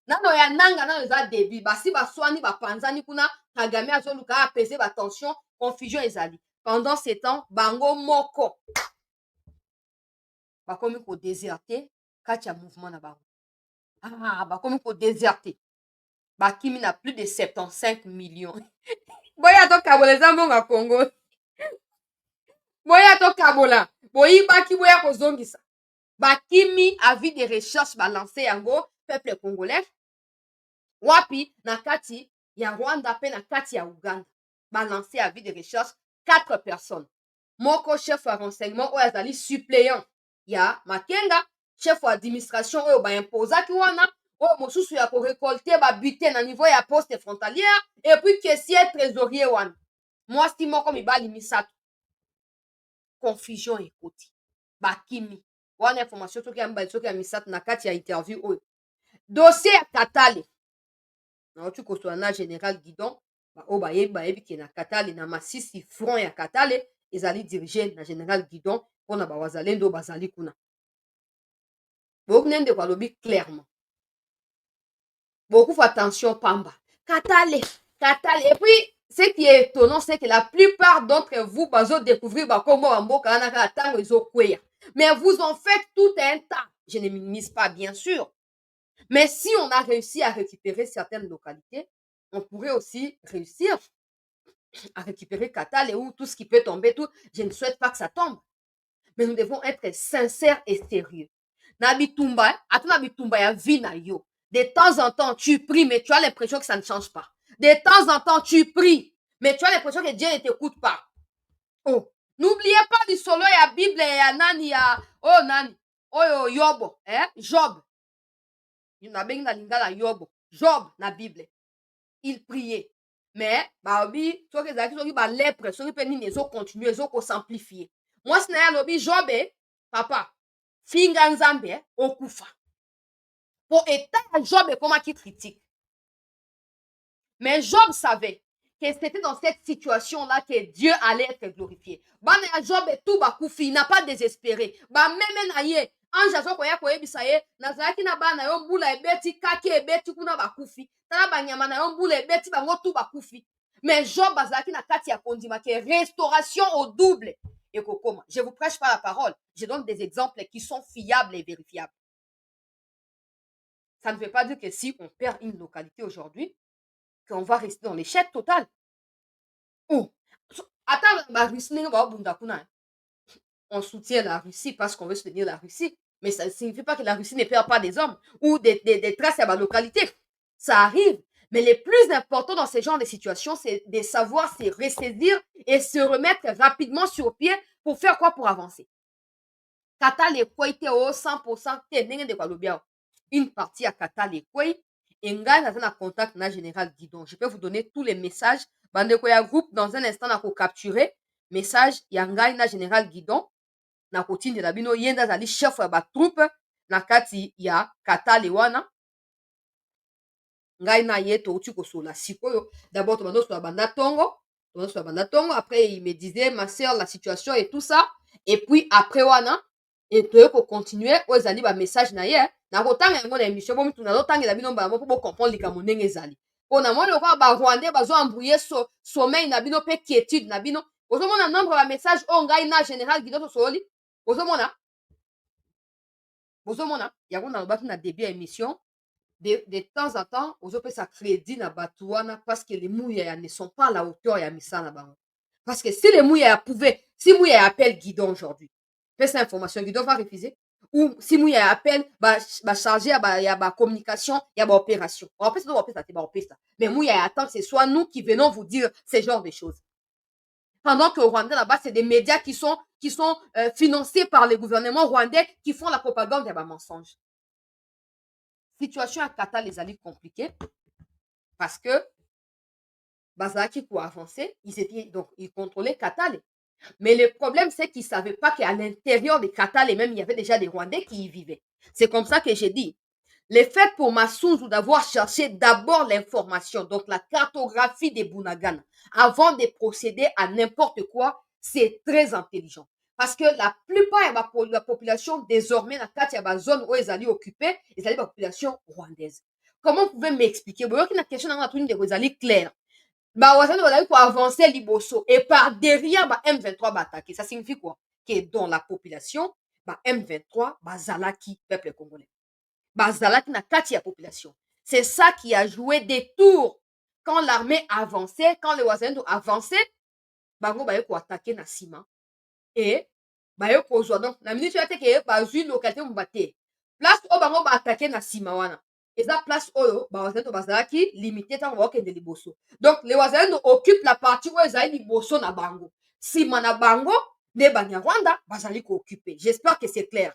nano ya Nangaa nano eza début basi baswani bapanzani kuna Kagame azoluka apaiser batension confusion ezali. Pendant ce temps bango moko bakomi kodéserte kati ya mouvement na bango bakomi kodéserte bakimi na plus de 75 millions. Boya to kabola zambonga Congo. Boya to kabola. Boyi baki boya kozongisa. Bakimi avis de recherche balancé yango peuple congolais. Wapi na kati ya Rwanda pe na kati ya Uganda. Balancé avis de recherche 4 personnes. Moko chef à renseignement oyo azali suppléant ya Makenga, chef administration oyo ba imposaki wana. Oh, mosusu ya korekolte babute na niveau ya poste frontalière et puis caissier trésorier wana mwasi moko mibali misato confusion ekoti bakimi wana information soki ya mibali soki ya misato na kati ya interview oyo dossier ya Katale nauti kosola na général Guidon oyo bayebi ke na Katale na Masisi front ya Katale ezali dirige na général Guidon mpona bawazalendo oyo bazali kuna bokunende kwalobi clairement. Beaucoup attention Pamba. Katale. Et puis, ce qui est étonnant, c'est que la plupart d'entre vous, bazo découvrir comment mboka anaka tango izo kweya. Mais vous en faites tout un tas. Je ne minimise pas, bien sûr. Mais si on a réussi à récupérer certaines localités, on pourrait aussi réussir à récupérer Katale ou tout ce qui peut tomber, tout. Je ne souhaite pas que ça tombe. Mais nous devons être sincères et sérieux. Nabitumba, à ton Nabitumba, ya vie na yo. De temps en temps, tu pries, mais tu as l'impression que ça ne change pas. De temps en temps, tu pries, mais tu as l'impression que Dieu ne t'écoute pas. Oh, n'oubliez pas du solo et la Bible et ya nani ya oh nani oh Yobo, Job. Na bengi na lingala Yobo. Job na Bible. Il priait. Mais baobi soki ezalaki soki balepre soki mpe nini ezocontinue ezokosamplifie mwasi na ye alobi Job papa finga nzambe okufa po etat ya Job ekomaki critique. Mais Job savait que c'était dans cette situation-là que Dieu allait être glorifié. Bana ya Job tout bakufi, il n'a pas désespéré. Ba meme na ye ange azokoya koyebisa ye nazalaki na bana yo mbula ebeti kaki ebeti kuna bakufi tala banyama na yo mbula ebeti bango tout bakufi. Mais Job azalaki na kati ya kondima ke restauration au double ekokoma. Je vous prêche pas la parole, je donne des exemples qui sont fiables et vérifiables. Ça ne veut pas dire que si on perd une localité aujourd'hui, qu'on va rester dans l'échec total. Oh, attends, on soutient la Russie parce qu'on veut soutenir la Russie, mais ça ne signifie pas que la Russie ne perd pas des hommes ou des traces à ma localité. Ça arrive, mais le plus important dans ce genre de situations, c'est de savoir se ressaisir et se remettre rapidement sur pied pour faire quoi? Pour avancer. Kata le kwei te o 100% te ndenge de kwa lobia. Une partie à Kata le kwei et ngai naza na contact na général Guidon. Je peux vous donner tous les messages. Bande ko ya groupe dans un instant na ko capturer message ya ngai na général Guidon na ko tindela bino yenda zali chef ya ba troupe na kati ya Kata le wana. Ngai na ye to uti ko sola sikoyo. D'abord to bando so banda tongo. Après il me disait ma sœur la situation et tout ça et puis après wana et toye ko continuer o ezali ba message na ye na kotanga yango na émission bo mitu na lotangela bino mbala moko bo comprendre likambo ndenge ezali po na moni lokola ba Rwandais bazo embrouiller sommeil na bino pe quiétude na bino ozomona nombre ba message o ngai na général Guidon tosoli ozomona yango na lobaki na début ya émission de temps en temps ozopesa crédit na bato wana parce que les mouyaya ne sont pas à la hauteur ya misala na bango parce que si les mouyaya pouvaient si mouyaya appelle Guidon aujourd'hui fais cette information, Guidon va refuser. Ou si moi il appelle, bah charger à ba communication, il y a ba opération. On peut ça. Mais moi il attend que ce soit nous qui venons vous dire ce genre de choses. Pendant que au Rwanda là-bas, c'est des médias qui sont financés par le gouvernement rwandais qui font la propagande et bah mensonge. Situation à Kata les alliés compliquée parce que Bazaki pour avancer, ils contrôlaient Katale. Mais le problème, c'est qu'ils ne savaient pas qu'à l'intérieur des Katale, même, il y avait déjà des Rwandais qui y vivaient. C'est comme ça que j'ai dit. Le fait pour Massouzou d'avoir cherché d'abord l'information, donc la cartographie des Bunagana, avant de procéder à n'importe quoi, c'est très intelligent. Parce que la plupart de la population, désormais, dans la zone où ils allaient occuper, ils allaient la population rwandaise. Comment vous pouvez m'expliquer? Vous voyez qu'il y a une question dans la tournée de Rosalie claire. Bah wazani bazali ko avancer liboso et par derrière ba M23 ba attaquer. Ça signifie quoi? Que dans la population ba M23 bazalaki peuple congolais. Bazalaki na kati ya population. C'est ça qui a joué des tours quand l'armée avançait, quand les wazalendo avançaient, bango ba ko attaquer na sima et ba yo ko zo donc na minute ya te ke ba zui localité mbate. Place o bango ba attaquer na sima wana. Et la place oyo bazalendo bazalaki limité tant ba okende liboso. Donc les wazalendo occupent la partie où ils allaient liboso na bango. Sima na bango ne Banyarwanda bazali ko occuper. J'espère que c'est clair.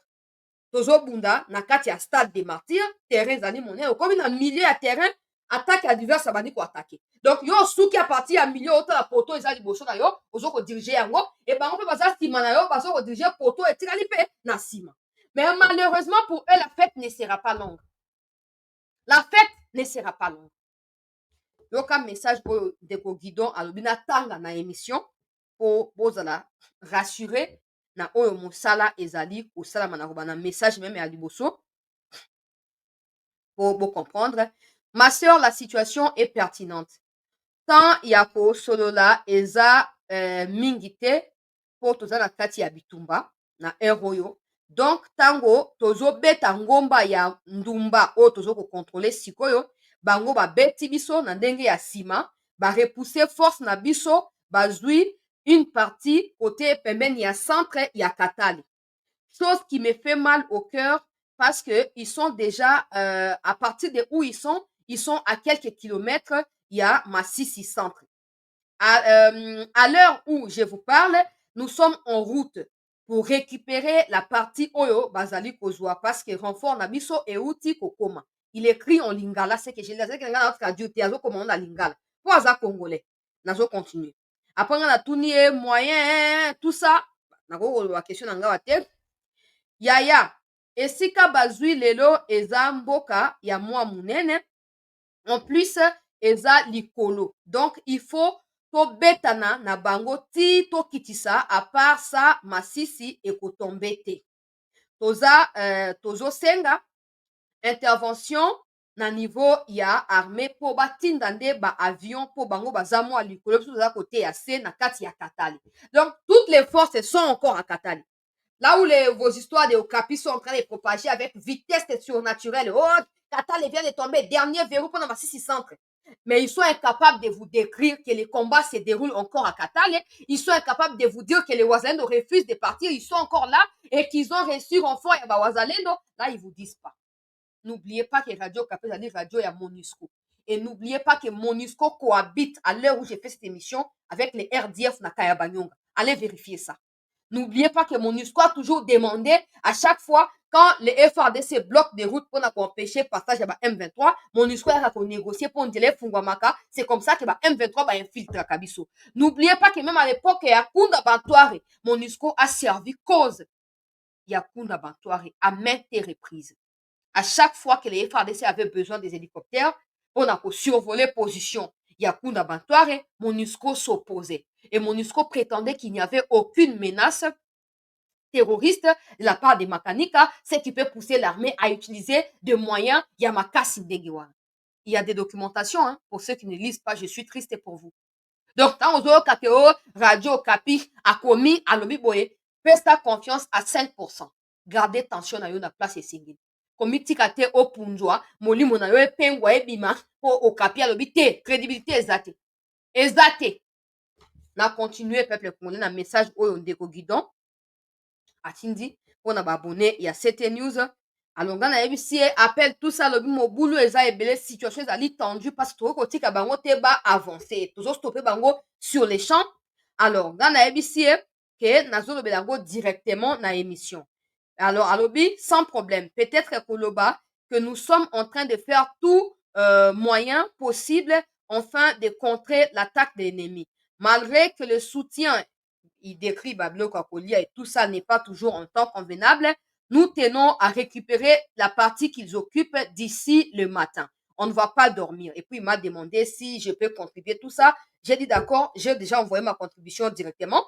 Tozo bunda na kati ya stade des martyrs, terrain zali monnaie comme na milieu ya terrain attaque adverse bandi ko attaquer. Donc yo souki a parti ya milieu auto la poto ezali liboso na yo, ozo ko diriger yango et bango pe bazali sima na yo bazo ko diriger poto et tikali pe na sima. Mais malheureusement pour eux la fête ne sera pas longue. La fête ne sera pas longue. Donc, un message pour de Guidon à l'obina tanga na émission pour bozala rassurer na oyo mosala ezali au sala manarobana message même à liboso pour comprendre. Ma sœur, la situation est pertinente. Tant yako solola eza mingite pour tozala kati ya bitumba na eroyo Donc tango tozo beta ngomba ya ndumba o tozo ko contrôler sikoyo bango ba beti biso na ndenge ya sima ba repousser force na biso bazui une partie côté pembeni ya centre ya Katali. Chose qui me fait mal au cœur parce que ils sont déjà à partir de où ils sont à quelques kilomètres, il y a Massissi centre. À l'heure où je vous parle, nous sommes en route pour récupérer la partie Oyo Bazali Kozwa parce que renfort Nabiso et outil Kokoma. Il écrit en lingala, c'est que j'ai dit que notre radio Tiazo comme on a lingala. Pour Aza Congolais, nazo continuer. Après on a tout nié moyen, tout ça. Nako la question nanga wate. Yaya, esika bazui lelo eza mboka ya mwa munene. En plus eza likolo. Donc il faut tobetana na bango ti tokitisa à part ça Masisi ekotombe te. Tozosenga intervention na niveau ya armée po batinda nde ba avion po bango baza mwa likolo biso toza côté ya se na kati ya Katali. Donc toutes les forces sont encore à Katali. Là où vos histoires de Okapi sont en train de propager avec vitesse surnaturelle. Oh, Katali vient de tomber, dernier verrou pendant Massissi centre. Mais ils sont incapables de vous décrire que les combats se déroulent encore à Katale. Ils sont incapables de vous dire que les Wazalendo refusent de partir. Ils sont encore là et qu'ils ont reçu renfort et Wazalendo. Là, ils vous disent pas. N'oubliez pas que Radio Okapi, c'est radio à MONUSCO. Et n'oubliez pas que MONUSCO cohabite à l'heure où j'ai fait cette émission avec les RDF Nakaya Banyonga. Allez vérifier ça. N'oubliez pas que MONUSCO a toujours demandé à chaque fois quand les FRDC bloquent des routes pour empêcher le passage à M23, MONUSCO a négocié pour un délai Fungwamaka. C'est comme ça que M23 va infiltrer Kabiso. N'oubliez pas que même à l'époque, Yakunda Bantoire, MONUSCO a servi cause Yakunda Bantoire à maintes reprises. À chaque fois que les FRDC avaient besoin des hélicoptères, on a survolé position Yakunda Bantoire, MONUSCO s'opposait. Et MONUSCO prétendait qu'il n'y avait aucune menace terroriste de la part des Makanika, ce qui peut pousser l'armée à utiliser des moyens Yamakasi Ndegiwana. Il y a des documentations, hein, pour ceux qui ne lisent pas, je suis triste pour vous. Donc, tant aux autres, Radio Okapi a commis à l'obiboye, pesta confiance à 5%. Gardez tension à la place et singin. Komiti kate o punjwa, moli mona yo pengwa ebima, po Okapi a l'obité, crédibilité ezate. Ezate. Na continuer, peuple congolais, na message oyo ndeko guidon. Atindi, on a abonné, il y a 7 news. Alors, on a appelle tout ça, le boulot, eza ebele situation ezali tendue parce que tout côté ka bango te ba avancer, toujours stopper bango sur les champs. Alors, on a que nazo le belango directement na émission. Alors, alobi sans problème. Peut-être Koloba que nous sommes en train de faire tout moyen possible afin de contrer l'attaque de l'ennemi. Malgré que le soutien il décrit Bablo Kakolia et tout ça n'est pas toujours en temps convenable, nous tenons à récupérer la partie qu'ils occupent d'ici le matin. On ne va pas dormir. Et puis, il m'a demandé si je peux contribuer tout ça. J'ai dit d'accord, j'ai déjà envoyé ma contribution directement.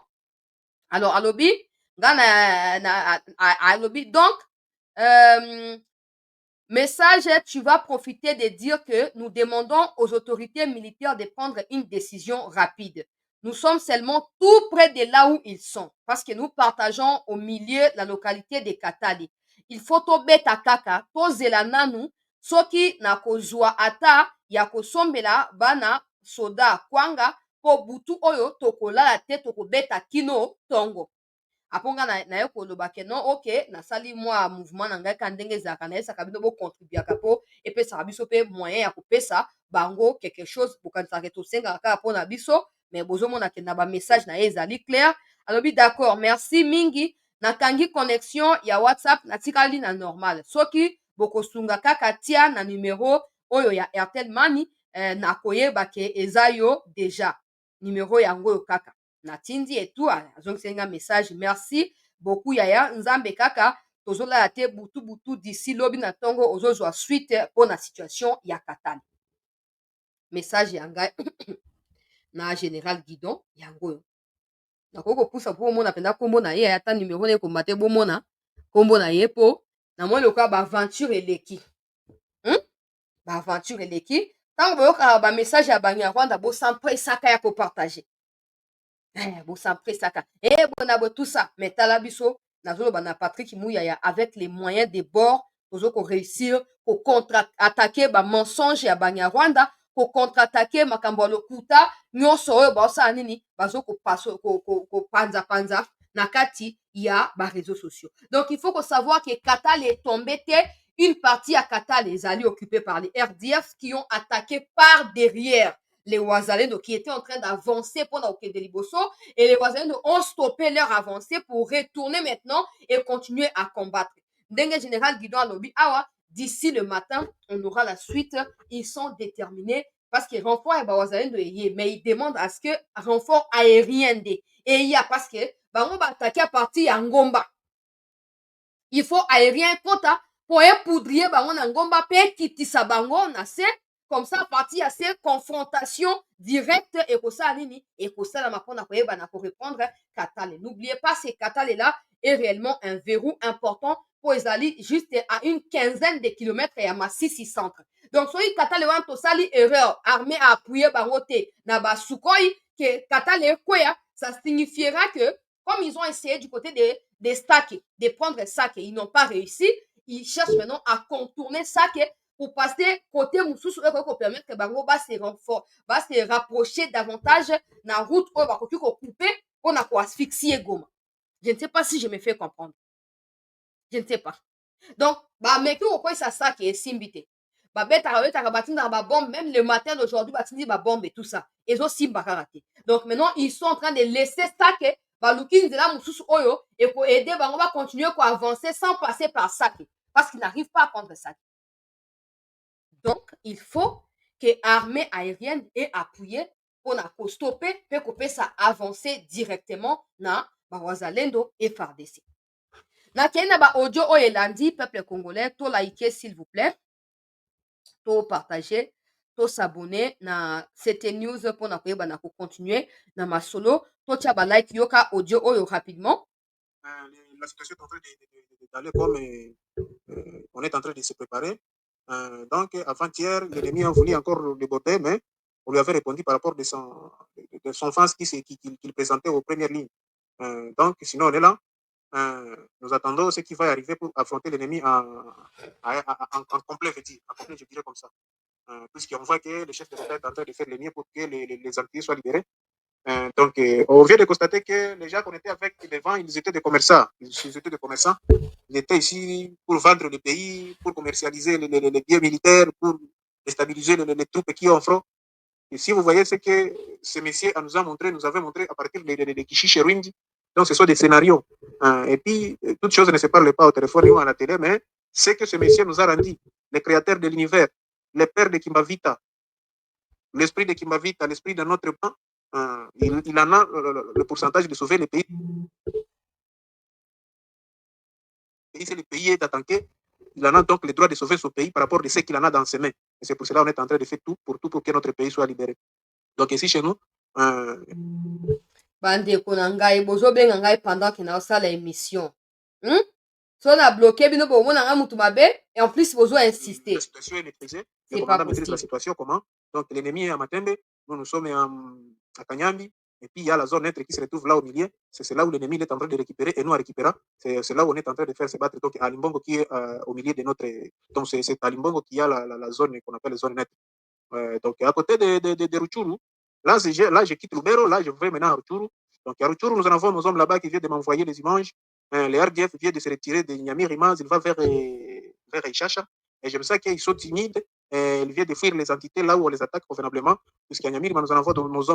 Alors, à lobby, donc, message, tu vas profiter de dire que nous demandons aux autorités militaires de prendre une décision rapide. Nous sommes seulement tout près de là où ils sont, parce que nous partageons au milieu la localité de Katali. Il faut tobeta kaka, tozela nanu, soki na kozwa ata ya kosombela bana soda kwanga po butu oyo tokolala te tokobeta kino tongo. Aponga na yo koloba ke non, ok, nasali mwa mouvement na ngai ka ndenge ezalaka na esaka bino bocontribuaka po epesaka biso mpe moyen ya kopesa bango quelque chose bokanisaka tosengaka kaka mpona biso mais bozomona ke na bamessage na ye ezali clair. Alobi d'accord, merci mingi, nakangi connexion ya WhatsApp natikali na normal. Soki bokosunga kaka tia na numero oyo ya Airtel Money nakoyeba ke eza yo deja numero yango oyo kaka. Natindi et tout, azongisenga message, merci beaucoup Yaya, nzambe kaka, tozolala te butu d'ici lobi na tongo ozozwa suite pour la situation ya Katali. Message yanga na général Guidon yango yo. Nakoko pousa po mona penda kombo na ye ata numéro ne ko mate bo mona kombo na ye po na mo loka ba aventure eleki. Ba aventure eleki, tango boyoka ba message ya bangi ya Rwanda bo s'empressaka ya ko partager. Bon ça saka. Bona bo tout ça, mais tala biso na Patrick Mouyaya avec les moyens de bord tozoko réussir ko contre-attaquer ba mensonge ya Banyarwanda, ko contre-attaquer makambo ya lokuta nyonso oyo baosala nini bazoko panza na kati ya ba réseaux sociaux. Donc il faut que savoir que Katale est tombé une partie à Katale ezali occupée par les RDF qui ont attaqué par derrière les Wazalendo qui étaient en train d'avancer pendant Okende Liboso, et les Wazalendo ont stoppé leur avancée pour retourner maintenant et continuer à combattre. Dengue général Guidon Alobi, awa, d'ici le matin, on aura la suite. Ils sont déterminés parce que renfort est Wazalendo mais ils demandent à ce que renfort aérien et il y a parce que on va attaquer à partir de Ngomba. Il faut aérien quota pour un poudrier bango na Ngomba pe kitisa bango na se. Comme ça, à partir de ces confrontations directes, et que ça, et que ça, pour répondre, Katale. N'oubliez pas, ce Katale-là est réellement un verrou important pour les alliés juste à une quinzaine de kilomètres et à Massissi centre. Donc, soit Katale want to sali erreur, armée à appuyer Bangote, Naba Sukhoi, que Katale Koya, ça signifiera que, comme ils ont essayé du côté des Sake, de prendre Sake, ils n'ont pas réussi, ils cherchent maintenant à contourner Sake pour passer côté Moussous pour permettre que Bango va se rapprocher davantage na route où va couper pour asphyxier Goma. Je ne sais pas si je me fais comprendre. Je ne sais pas. Donc, mais que ça qui est simbité. Bombe, même le matin d'aujourd'hui, bombe et tout ça. Ils ont simba raté. Donc maintenant, ils sont en train de laisser Sake, Balukin de la Moussous Oyo, et pour aider, on va continuer à avancer sans passer par Sake. Parce qu'ils n'arrivent pas à prendre Sake. Donc, il faut que l'armée aérienne ait appuyé pour stopper, pour que ça avancer directement dans Wazalendo et FARDC. Na kena ba audio oyelandi, peuple congolais, to liker s'il vous plaît, to partager, to s'abonner na cette news pour na continuer na ma solo, to tia ba like yoka audio oyo rapidement. La situation est en train d'aller comme on est en train de se préparer. Donc, avant-hier, l'ennemi a voulu encore déborder, mais on lui avait répondu par rapport de son face qu'il présentait aux premières lignes. Donc, sinon, on est là. Nous attendons ce qui va arriver pour affronter l'ennemi en complet, je dirais comme ça. Puisqu'on voit que le chef de l'État est en train de faire le mien pour que les actifs soient libérés. Donc, on vient de constater que les gens qu'on était avec devant, ils étaient des commerçants. Ils étaient ici pour vendre le pays, pour commercialiser les biens militaires, pour déstabiliser les troupes qui ont front. Et si vous voyez ce que ce monsieur nous avait montré à partir de Kishiche Rwindi, donc ce sont des scénarios. Et puis, toutes choses ne se parlent pas au téléphone ou à la télé, mais ce que ce monsieur nous a rendu, les créateurs de l'univers, les pères de Kimbavita, l'esprit de Kimbavita, l'esprit de notre pan, il en a le pourcentage de sauver le pays. Si le pays est attaqué, il en a donc le droit de sauver son pays par rapport à ce qu'il en a dans ses mains. Et c'est pour cela qu'on est en train de faire tout pour que notre pays soit libéré. Donc ici chez nous... bandeko na ngai bozobenga ngai pendant que naosala émission. So na bloqué bino bomona nga mutu mabe et en plus bozo insister. La situation est maîtrisée. Le commandant maîtrise la situation comment? Donc l'ennemi est à Matembe, nous sommes à Kanyambi, et puis il y a la zone neutre qui se retrouve là au milieu. C'est là où l'ennemi est en train de récupérer et nous à récupérer. C'est là où on est en train de faire se battre. Donc à Limbongo qui est au milieu de notre... Donc c'est à Limbongo qu'il y a la zone qu'on appelle la zone neutre. Donc à côté de Ruchuru, là je quitte Lubero, là je vais maintenant à Ruchuru. Donc à Ruchuru, nous en avons nos hommes là-bas qui viennent de m'envoyer les images. Les RDF viennent de se retirer de Nyami-Rimaz, il va vers Ishacha. Et je me sais qu'ils sont timides. Ils viennent de fuir les entités là où on les attaque convenablement. Puisqu'à Nyami-Rimaz, nous en avons nos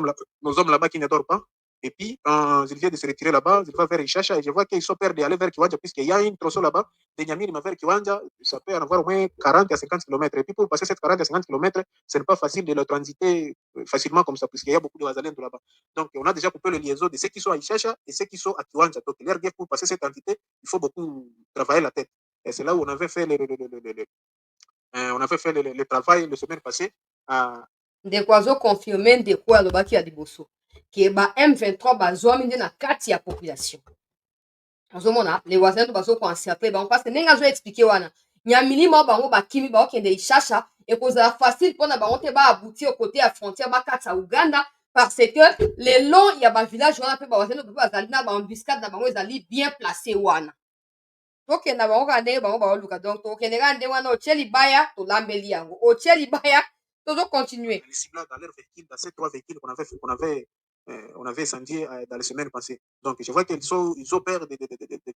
hommes là-bas qui ne dorment pas. Et puis, ils viennent de se retirer là-bas, ils vont vers Ishacha. Et je vois qu'ils sont perdus d'aller vers Kiwanja, puisqu'il y a une tronçon là-bas. De Nyami-Rimaz vers Kiwanja, ça peut en avoir au moins 40 à 50 km. Et puis, pour passer cette 40 à 50 km, ce n'est pas facile de le transiter facilement comme ça, puisqu'il y a beaucoup de Wazalendo là-bas. Donc, on a déjà coupé le liaison de ceux qui sont à Ishacha et ceux qui sont à Kiwanja. Donc, l'RDF, pour passer cette entité, il faut beaucoup travailler la tête. Et c'est là où on avait fait le travail la semaine passée. De quoi confirmer de quoi le baki a diboso. Qui est M23 bazouami de la kati ya population. Ozomona, les voisins de bazo ko encercler bango parce que nenga zo expliquer wana. Nyamili mo bango bakimi ba okende Ishacha et cause facile pour na bango te ba aboutir au côté à frontière ba kata Uganda parce que les longs il y a ba village wana pe ba voisins de bazali na ba embuscade na bango ezali bien placé wana. tokenda bango kaka ndenge bango baoluka donc tokende kaka ndenge wana otie libaya tolambeli yango otie libaya tozocontinue. Les ciblages dans leurs véhicules, dans ces 3 véhicules on avait incendié dans les semaines passées. Donc, je vois qu'ils opèrent de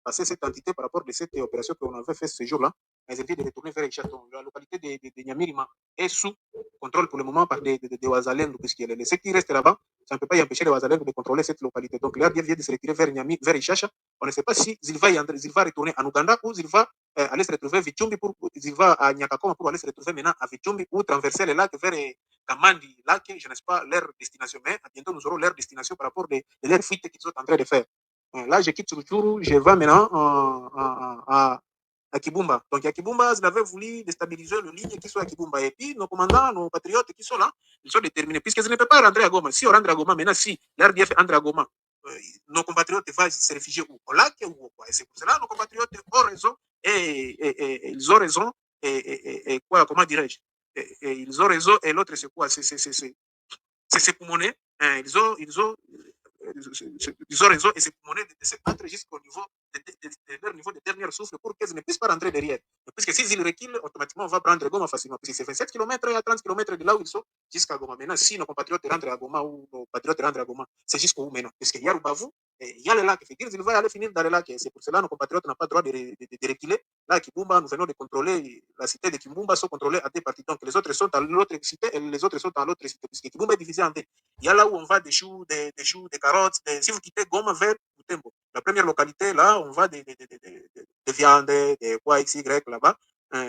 passer cette entité par rapport à cette opération qu'on avait fait ce jour-là. Ils étaient de retourner vers Chaton. La localité de Nyamirima est sous contrôle pour le moment par des Ouazalendou, puisque ceux qui restent là-bas, ça ne peut pas y empêcher les Ouazalendou de contrôler cette localité. Donc, l'ARDF vient de se retirer vers Nyami, vers Ichacha. On ne sait pas s'il va retourner en Ouganda ou s'il va aller se retrouver à Vichumbi, il va à Nyakakoma pour aller se retrouver maintenant à Vichumbi ou traverser le lac vers Kamandi, là, je ne sais pas leur destination, mais bientôt nous aurons leur destination par rapport de leur fuite qu'ils sont en train de faire. Là, je quitte Tchouroutchourou, je vais maintenant à Kibumba. Donc, à Kibumba, ils avaient voulu déstabiliser le ligne qui sont à Kibumba. Et puis, nos commandants, nos patriotes qui sont là, ils sont déterminés, puisqu'ils ne peuvent pas rentrer à Goma. Si on rentre à Goma, maintenant, si l'RDF entre à Goma, nos compatriotes vont se réfugier où? Au lac ou quoi? Et c'est pour cela nos compatriotes ont raison et ils ont raison et quoi, comment dirais-je? Et ils ont raison et l'autre c'est quoi? C'est pour monnaie. Ils ont raison et c'est pour monnaie de se battre jusqu'au niveau de leur niveau de dernier souffle pour qu'ils ne puissent pas rentrer derrière. Puisque s'ils reculent, automatiquement on va prendre Goma facilement. Puisque c'est 27 km à 30 km de là où ils sont jusqu'à Goma. Maintenant, si nos compatriotes rentrent à Goma ou nos patriotes rentrent à Goma, c'est jusqu'où maintenant? Puisqu'il y a Rubavu, il y a le lac. Ils vont aller finir dans le lac. C'est pour cela que nos compatriotes n'ont pas le droit de reculer. Là, à Kibumba, nous venons de contrôler la cité de Kibumba, sont contrôlées à deux parties. Donc, les autres sont dans l'autre cité et les autres sont dans l'autre cité. Puisque Kibumba est divisé en deux. Il y a là où on va des choux, des carottes. Si vous quittez Goma vers Butembo, la première localité, là, on va des viandes, des quoi, XY là-bas.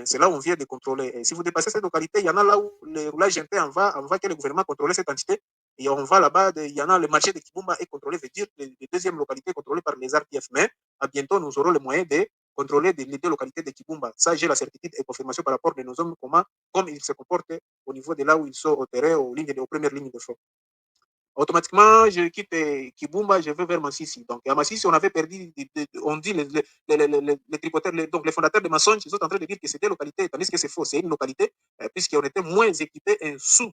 C'est là où on vient de contrôler. Et si vous dépassez cette localité, il y en a là où le roulage interne on va que le gouvernement contrôle cette entité. Et on va là-bas, il y en a le marché de Kibumba est contrôlé, veut dire les deuxièmes localités contrôlées par les RTF. Mais à bientôt, nous aurons le moyen de contrôler les deux localités de Kibumba. Ça, j'ai la certitude et confirmation par rapport à nos hommes, comme ils se comportent au niveau de là où ils sont au terrain, aux premières lignes de front. Automatiquement, je quitte Kibumba, je vais vers Massissi. Donc, à Massissi, on avait perdu, on dit les tripoteurs, donc les fondateurs de Masson, ils sont en train de dire que c'est des localités, tandis que c'est faux, c'est une localité, puisqu'on était moins équipés sous,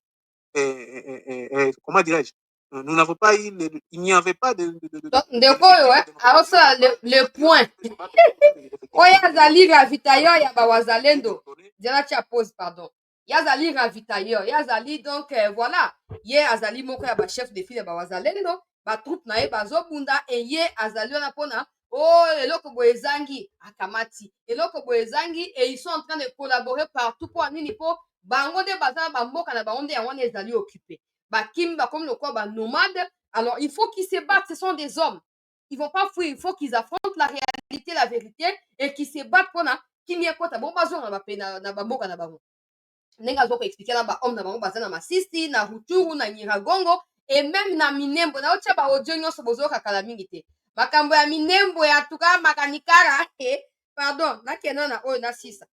comment dirais-je, nous n'avons pas eu, il n'y avait pas de alors ça, le point. Oya azali ravitailleur ya bawazalendo. Diana tia pause, pardon. Ya azali ravitailleur, ya azali donc voilà, ye azali moko ya ba chef de file ya bawazalendo, ba troupe na ye bazobunda et ye azali wana pona oh eloko boye ezangi akamati. Eloko boye ezangi et ils sont en train de collaborer partout pour nini po bango nde baza ba mboka na bango nde yango wana ezali occupé. Ba kim ba comme le quoi ba nomade. Alors il faut qu'ils se battent, ce sont des hommes. Ils vont pas fuir, il faut qu'ils affrontent la réalité, la vérité et qu'ils se battent pour qu'il n'y ait pas de bon bazon na bamboka na bango. Ndenge azoko expliquer na ba homme na bango baza na Masisi, na Rutshuru, na Nyiragongo et même na Minembo. Na otia ba audio nyonso bozoka kala mingi te. Makambo ya Minembo ya tuka makanikara pardon, na keno na oyo na sisa.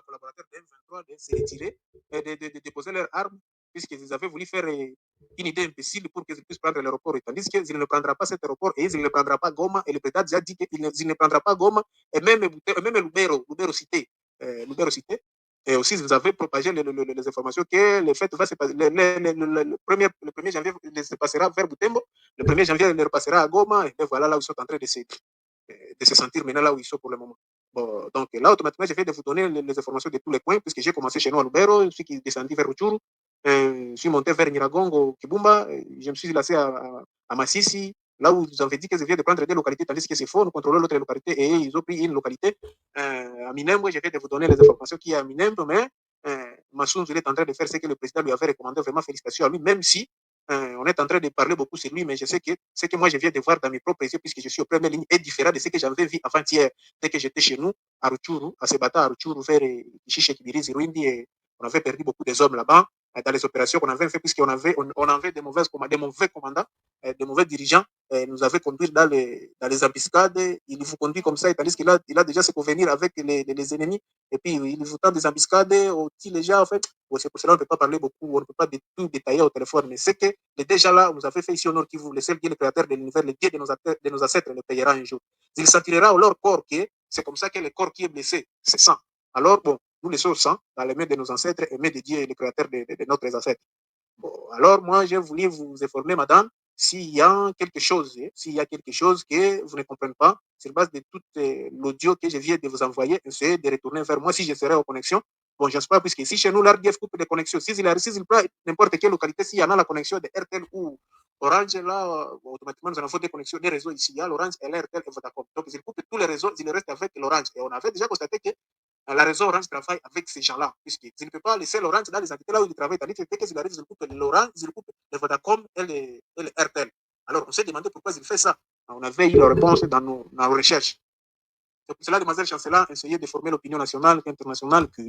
Collaborateurs de M23 de se retirer et de déposer leurs armes puisqu'ils avaient voulu faire une idée imbécile pour qu'ils puissent prendre l'aéroport. Tandis qu'ils ne prendront pas cet aéroport et ils ne prendront pas Goma. Et le président a dit qu'il ne prendra pas Goma et même Lubero cité. Et aussi, vous avez propagé les informations que le fait va se passer. Le 1er janvier, il se passera vers Butembo. Le 1er janvier, il repassera à Goma. Et voilà là où ils sont en train de se sentir maintenant là où ils sont pour le moment. Bon, donc là, automatiquement, j'ai fait de vous donner les informations de tous les coins, puisque j'ai commencé chez nous à Lubero, je suis descendu vers Rutshuru, je suis monté vers Nyiragongo, Kibumba, je me suis laissé à Massissi, là où vous avez dit qu'ils viennent de prendre des localités, tandis que c'est faux, nous contrôlons l'autre localité, et ils ont pris une localité. À Minembo, j'ai fait de vous donner les informations qu'il y a à Minembo, mais Massoun est en train de faire ce que le président lui avait recommandé, vraiment félicitations à lui, même si on est en train de parler beaucoup sur lui, mais je sais que ce que moi je viens de voir dans mes propres yeux, puisque je suis aux premières lignes, est différent de ce que j'avais vu avant-hier, dès que j'étais chez nous, à Rutshuru, à Sebata, à Rutshuru, vers Chiche, Kibirizi, Rwindi, et on avait perdu beaucoup des hommes là-bas, dans les opérations qu'on avait fait, puisqu'on avait, on avait des mauvais commandants, des mauvais dirigeants, nous avaient conduit dans les embuscades, il vous conduit comme ça, tandis qu'il a déjà se convenir avec les ennemis, et puis il vous tend des embuscades, aussi les gens, en fait, c'est pour cela qu'on ne peut pas parler beaucoup, on ne peut pas tout détailler au téléphone, mais c'est que déjà là, vous avez fait ici au Nord Kivu, le seul Dieu, le créateur de l'univers, le Dieu de nos ancêtres le payera un jour. Il sentirera leur corps que c'est comme ça que le corps qui est blessé, c'est sang. Alors, bon, nous laissons le sang dans les mains de nos ancêtres et mains de Dieu, le créateur de notre ancêtres. Bon, alors, moi, j'ai voulu vous informer, madame, s'il y a quelque chose, que vous ne comprenez pas, sur base de tout l'audio que je viens de vous envoyer, essayez de retourner vers moi si je serai en connexion. Bon, j'espère pas, puisque ici, chez nous, l'RDF coupe de connexion. S'il prend n'importe quelle localité, s'il y en a la connexion de RTL ou Orange, là, automatiquement, nous en avons des connexions, des réseaux ici. Il y a l'Orange et l'RTL et Vodacom. Donc, ils coupent tous les réseaux, ils restent avec l'Orange. Et on avait déjà constaté que la réseau Orange travaille avec ces gens-là, puisqu'ils ne peuvent pas laisser l'Orange dans les entités là où ils travaillent. Tandis que dès qu'ils arrivent, ils coupent l'Orange, ils coupent le Vodacom et le RTL. Alors, on s'est demandé pourquoi ils font ça. On avait eu la réponse dans nos recherches. C'est pour cela, demoiselle chancelière, essayer de former l'opinion nationale et internationale que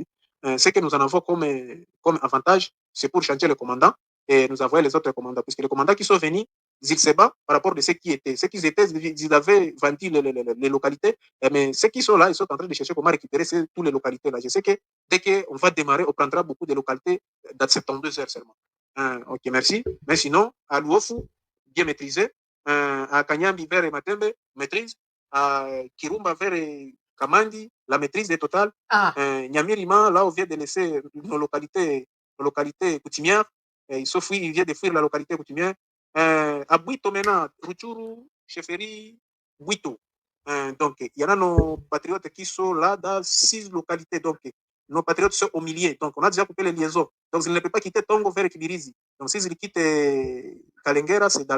ce que nous en avons comme avantage, c'est pour changer le commandant et nous envoyer les autres commandants. Puisque les commandants qui sont venus, ils se battent par rapport de ce qui étaient. Ceux qui étaient, ils avaient vendu les localités, mais ceux qui sont là, ils sont en train de chercher comment récupérer toutes les localités-là. Je sais que dès qu'on va démarrer, on prendra beaucoup de localités dans 72 heures seulement. Ok, merci. Mais sinon, à Luofu, bien maîtrisé. À Kanyambi, vers et Matembe, maîtrise. À Kirumba, vers Kamandi, la maîtrise est totale. Nyamirima, là, on vient de laisser nos localités coutumières. Il vient de fuir la localité coutumière. À Bouito maintenant, Ruchuru, Cheferi, Bouito. Donc, il y en a nos patriotes qui sont là dans 6 localités. Donc, nos patriotes sont au milieu. Donc, on a déjà coupé les liaisons. Donc, ils ne peuvent pas quitter Tongo vers Kibirizi. Donc, s'ils quittent Kalengera, c'est dans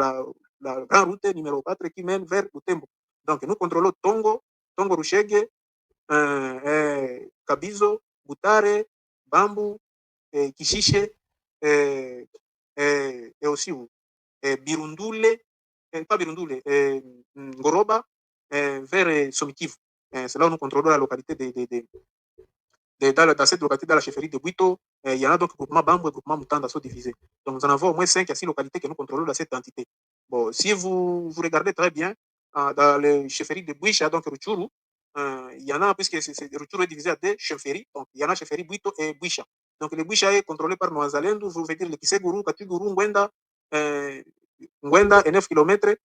la grande route numéro 4 qui mène vers Utembo. Donc, nous contrôlons Tongo, Rushege, Kabizo, Butare, Bambu, Kishishe, et aussi Birundule, pas Birundule, Ngoroba, vers Somikivu. C'est là où nous contrôlons la localité dans cette localité, dans la chefferie de Bouito. Il y en a donc groupement Bambu et groupement Mutanda sont divisés. Donc nous en avons au moins 5 à 6 localités que nous contrôlons dans cette entité. Bon, si vous regardez très bien, dans les chefferies de Bouicha, donc Ruchuru, il y en a, puisque Ruchuru est divisé à 2 chefferies, donc il y en a chefferie Bouito et Bouicha. Donc le Bouicha est contrôlé par nos Azalendu, vous pouvez dire le Kiseguru, Katuguru, Ngwenda et 9 km.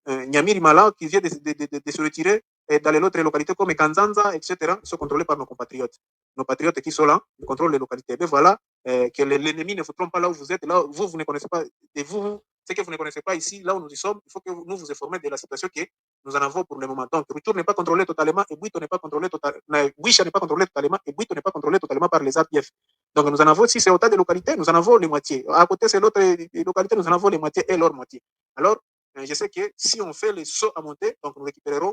Nyamiri Mala, qui vient de se retirer, et dans les autres localités comme Kanzanza, etc., sont contrôlés par nos compatriotes. Nos patriotes qui sont là, ils contrôlent les localités. Mais voilà, que l'ennemi ne vous trompe pas là où vous êtes, là vous ne connaissez pas, et vous, ce que vous ne connaissez pas ici, là où nous y sommes, il faut que nous vous informions de la situation que nous en avons pour le moment. Donc, Ruchur n'est pas contrôlé totalement, et Bouito n'est pas contrôlé totalement, Bouicha n'est pas contrôlé totalement, et Bouito n'est pas contrôlé totalement par les APF. Donc, nous en avons, si c'est autant de localités, nous en avons les moitiés. À côté, c'est l'autre localité, nous en avons les moitiés et leur moitié. Alors, je sais que si on fait les sauts à monter, donc nous récupérerons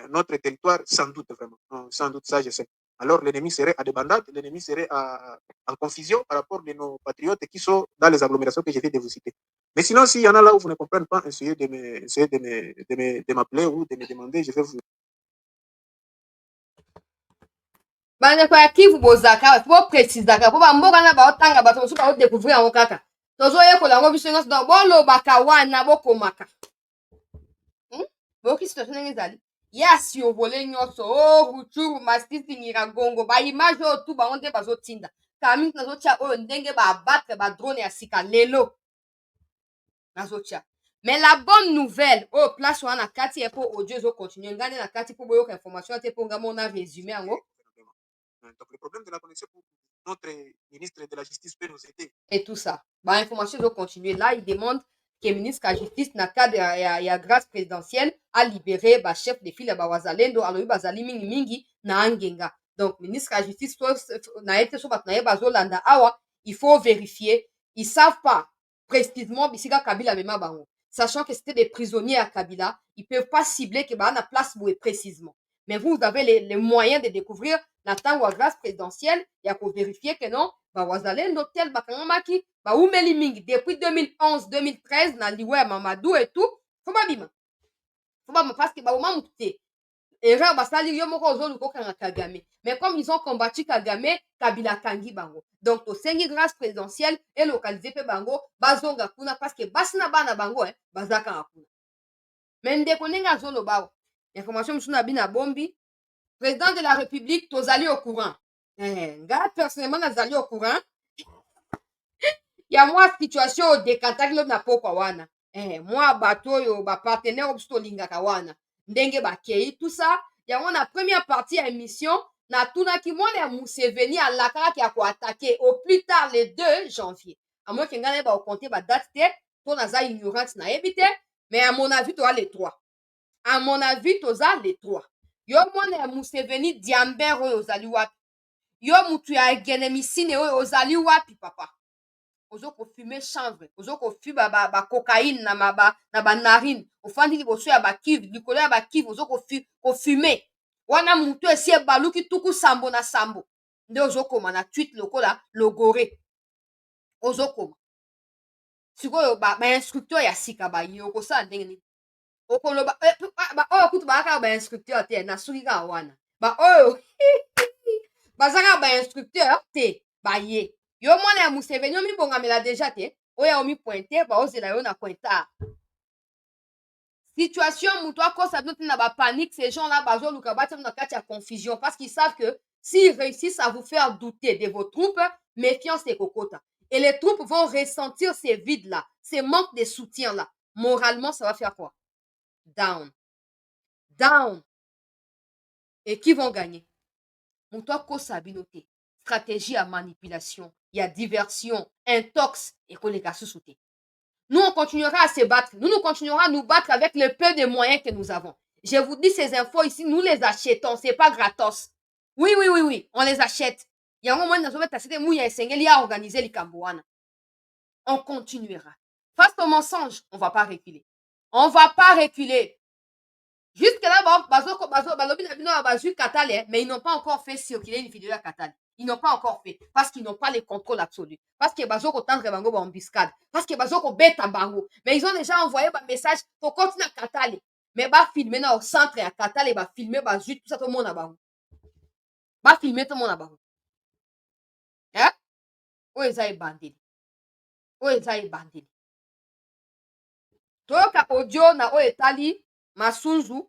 notre territoire sans doute vraiment. Sans doute, ça je sais. Alors l'ennemi serait à débandade, l'ennemi serait en confusion par rapport à nos patriotes qui sont dans les agglomérations que je viens de vous citer. Mais sinon, s'il y en a là où vous ne comprenez pas, essayez de m'appeler ou de me demander, je vais vous... Bana kwa Kivu bozaka, po précisaka, po bamboka na baotanga bato mosusu baodécouvrir yango kaka. Tozoyekola yango biso nyonso donc bolobaka wana bokomaka. Boyoki situation ndenge ezali ye asiovole nyonso Ruchuru, Masisi, Nyiragongo baimage oyo tu bango nde bazotinda kala mingi nazotia oyo ndenge baabatre badrone ya sika lelo nazotia. Mais la bonne nouvelle oyo place wana na kati ye mpo audio ezocontinue ngai nde na kati mpo boyoka information te mpo ngai mona résumé yango. Donc le problème de la connexion pour notre ministre de la Justice peut nous aider. Et tout ça. Bah, information doit continuer. Là, il demande que le ministre de la Justice, dans le cadre de la grâce présidentielle, a libéré le chef de file de Wazalendo, alors il bazali mingi mingi na angenga. Donc, le ministre de la Justice, il faut vérifier. Ils ne savent pas précisément Bisiga Kabila Mema Bango. Sachant que c'était des prisonniers à Kabila, ils ne peuvent pas cibler que la place où est précisément. Mais vous avez les moyens de découvrir la temps ou grâce présidentielle, il y a pour vérifier que non, Wazalendo tel bakangamaki, umeli mingi depuis 2011-2013 na liwe Mamadou et tout, faut pas bima. Faut pas parce que ba mukte. Erreur basali yo moko ozolu ko kanga Kagame. Mais comme ils ont combattu Kagame, Kabila kangi bango. Donc au sengi grâce présidentielle et localisé pe bango bazonga kuna parce que basina bana bango bazaka kuna. Mais ndeko ninga zolo bawo. Information msuna bina bombi. Président de la République, tozali au courant. Nga personnellement nazali au courant. Ya moi situation au décantaki na pokwa wana. Moi bato yo ba partenaire obsto lingaka wana. Ndenge bakei tout ça. Ya na première partie ya émission na tuna ki mwana ya Museveni alakaka ki ya ko attaquer au plus tard le 2 janvier. À moins que ngana ba compter ba date te to naza ignorante na ebite, mais à mon avis, tu as les trois. À mon avis, tu as les trois. Yo mwana ya Museveni Diamber oyo ozali wapi? Yo mutu ya Genemisine oyo ozali wapi papa? Ozo ko fumer chanvre, ozo ko fumer ba cocaïne na ba narine, ofandi liboso ya ba kive, likolo ya ba kive ozo ko fumer. Wana mutu esi ebaluki tuku sambo na sambo. Nde ozo koma na tweet lokola logore. Ozo koma. Sikoyo ba instructeur ya sika ba ye okosala ndenge nini? Okoloba oyo kutu bakaka ba instructeur te na suki kaka wana. Ba oyo bazaka ba instructeur te ba ye. Yo mwana ya Museveni yo mibongamela deja te oyo omi pointe ba ozela yo na pointard. Situation mutu akosa bino na ba panique, ces gens là bazo luka batia na kati ya confusion parce qu'ils savent que s'ils réussissent à vous faire douter de vos troupes, méfiance et kokota. Et les troupes vont ressentir ces vides là, ces manques de soutien là. Moralement, ça va faire quoi? Down. Down. Et qui vont gagner? Mutu akosa bino te. Stratégie à manipulation, il y a diversion, intox et koleka sous-souté. Nous, on continuera à se battre. Nous continuerons à nous battre avec le peu de moyens que nous avons. Je vous dis, ces infos ici, nous les achetons. C'est pas gratos. Oui, on les achète. Il y a un moment où il y a organisé les Cambouanes. On continuera. Face au mensonge, on va pas reculer. On va pas reculer. Jusque-là, mais ils n'ont pas encore fait circuler une vidéo à Katale. Ils n'ont pas encore fait. Parce qu'ils n'ont pas le contrôle absolu. Parce que Bazoko tendre bango ba embuscade. Parce que Bazoko beta bango. Mais ils ont déjà envoyé un message pour continuer à Katale. Mais ba filmer au centre à Katale, ba filmer ba juste tout ça tout le monde à bango. Ba filmer tout le monde à bango. Hein? Où est ça bandit? Où est ça bandit? Toka audio na o etali Masunzu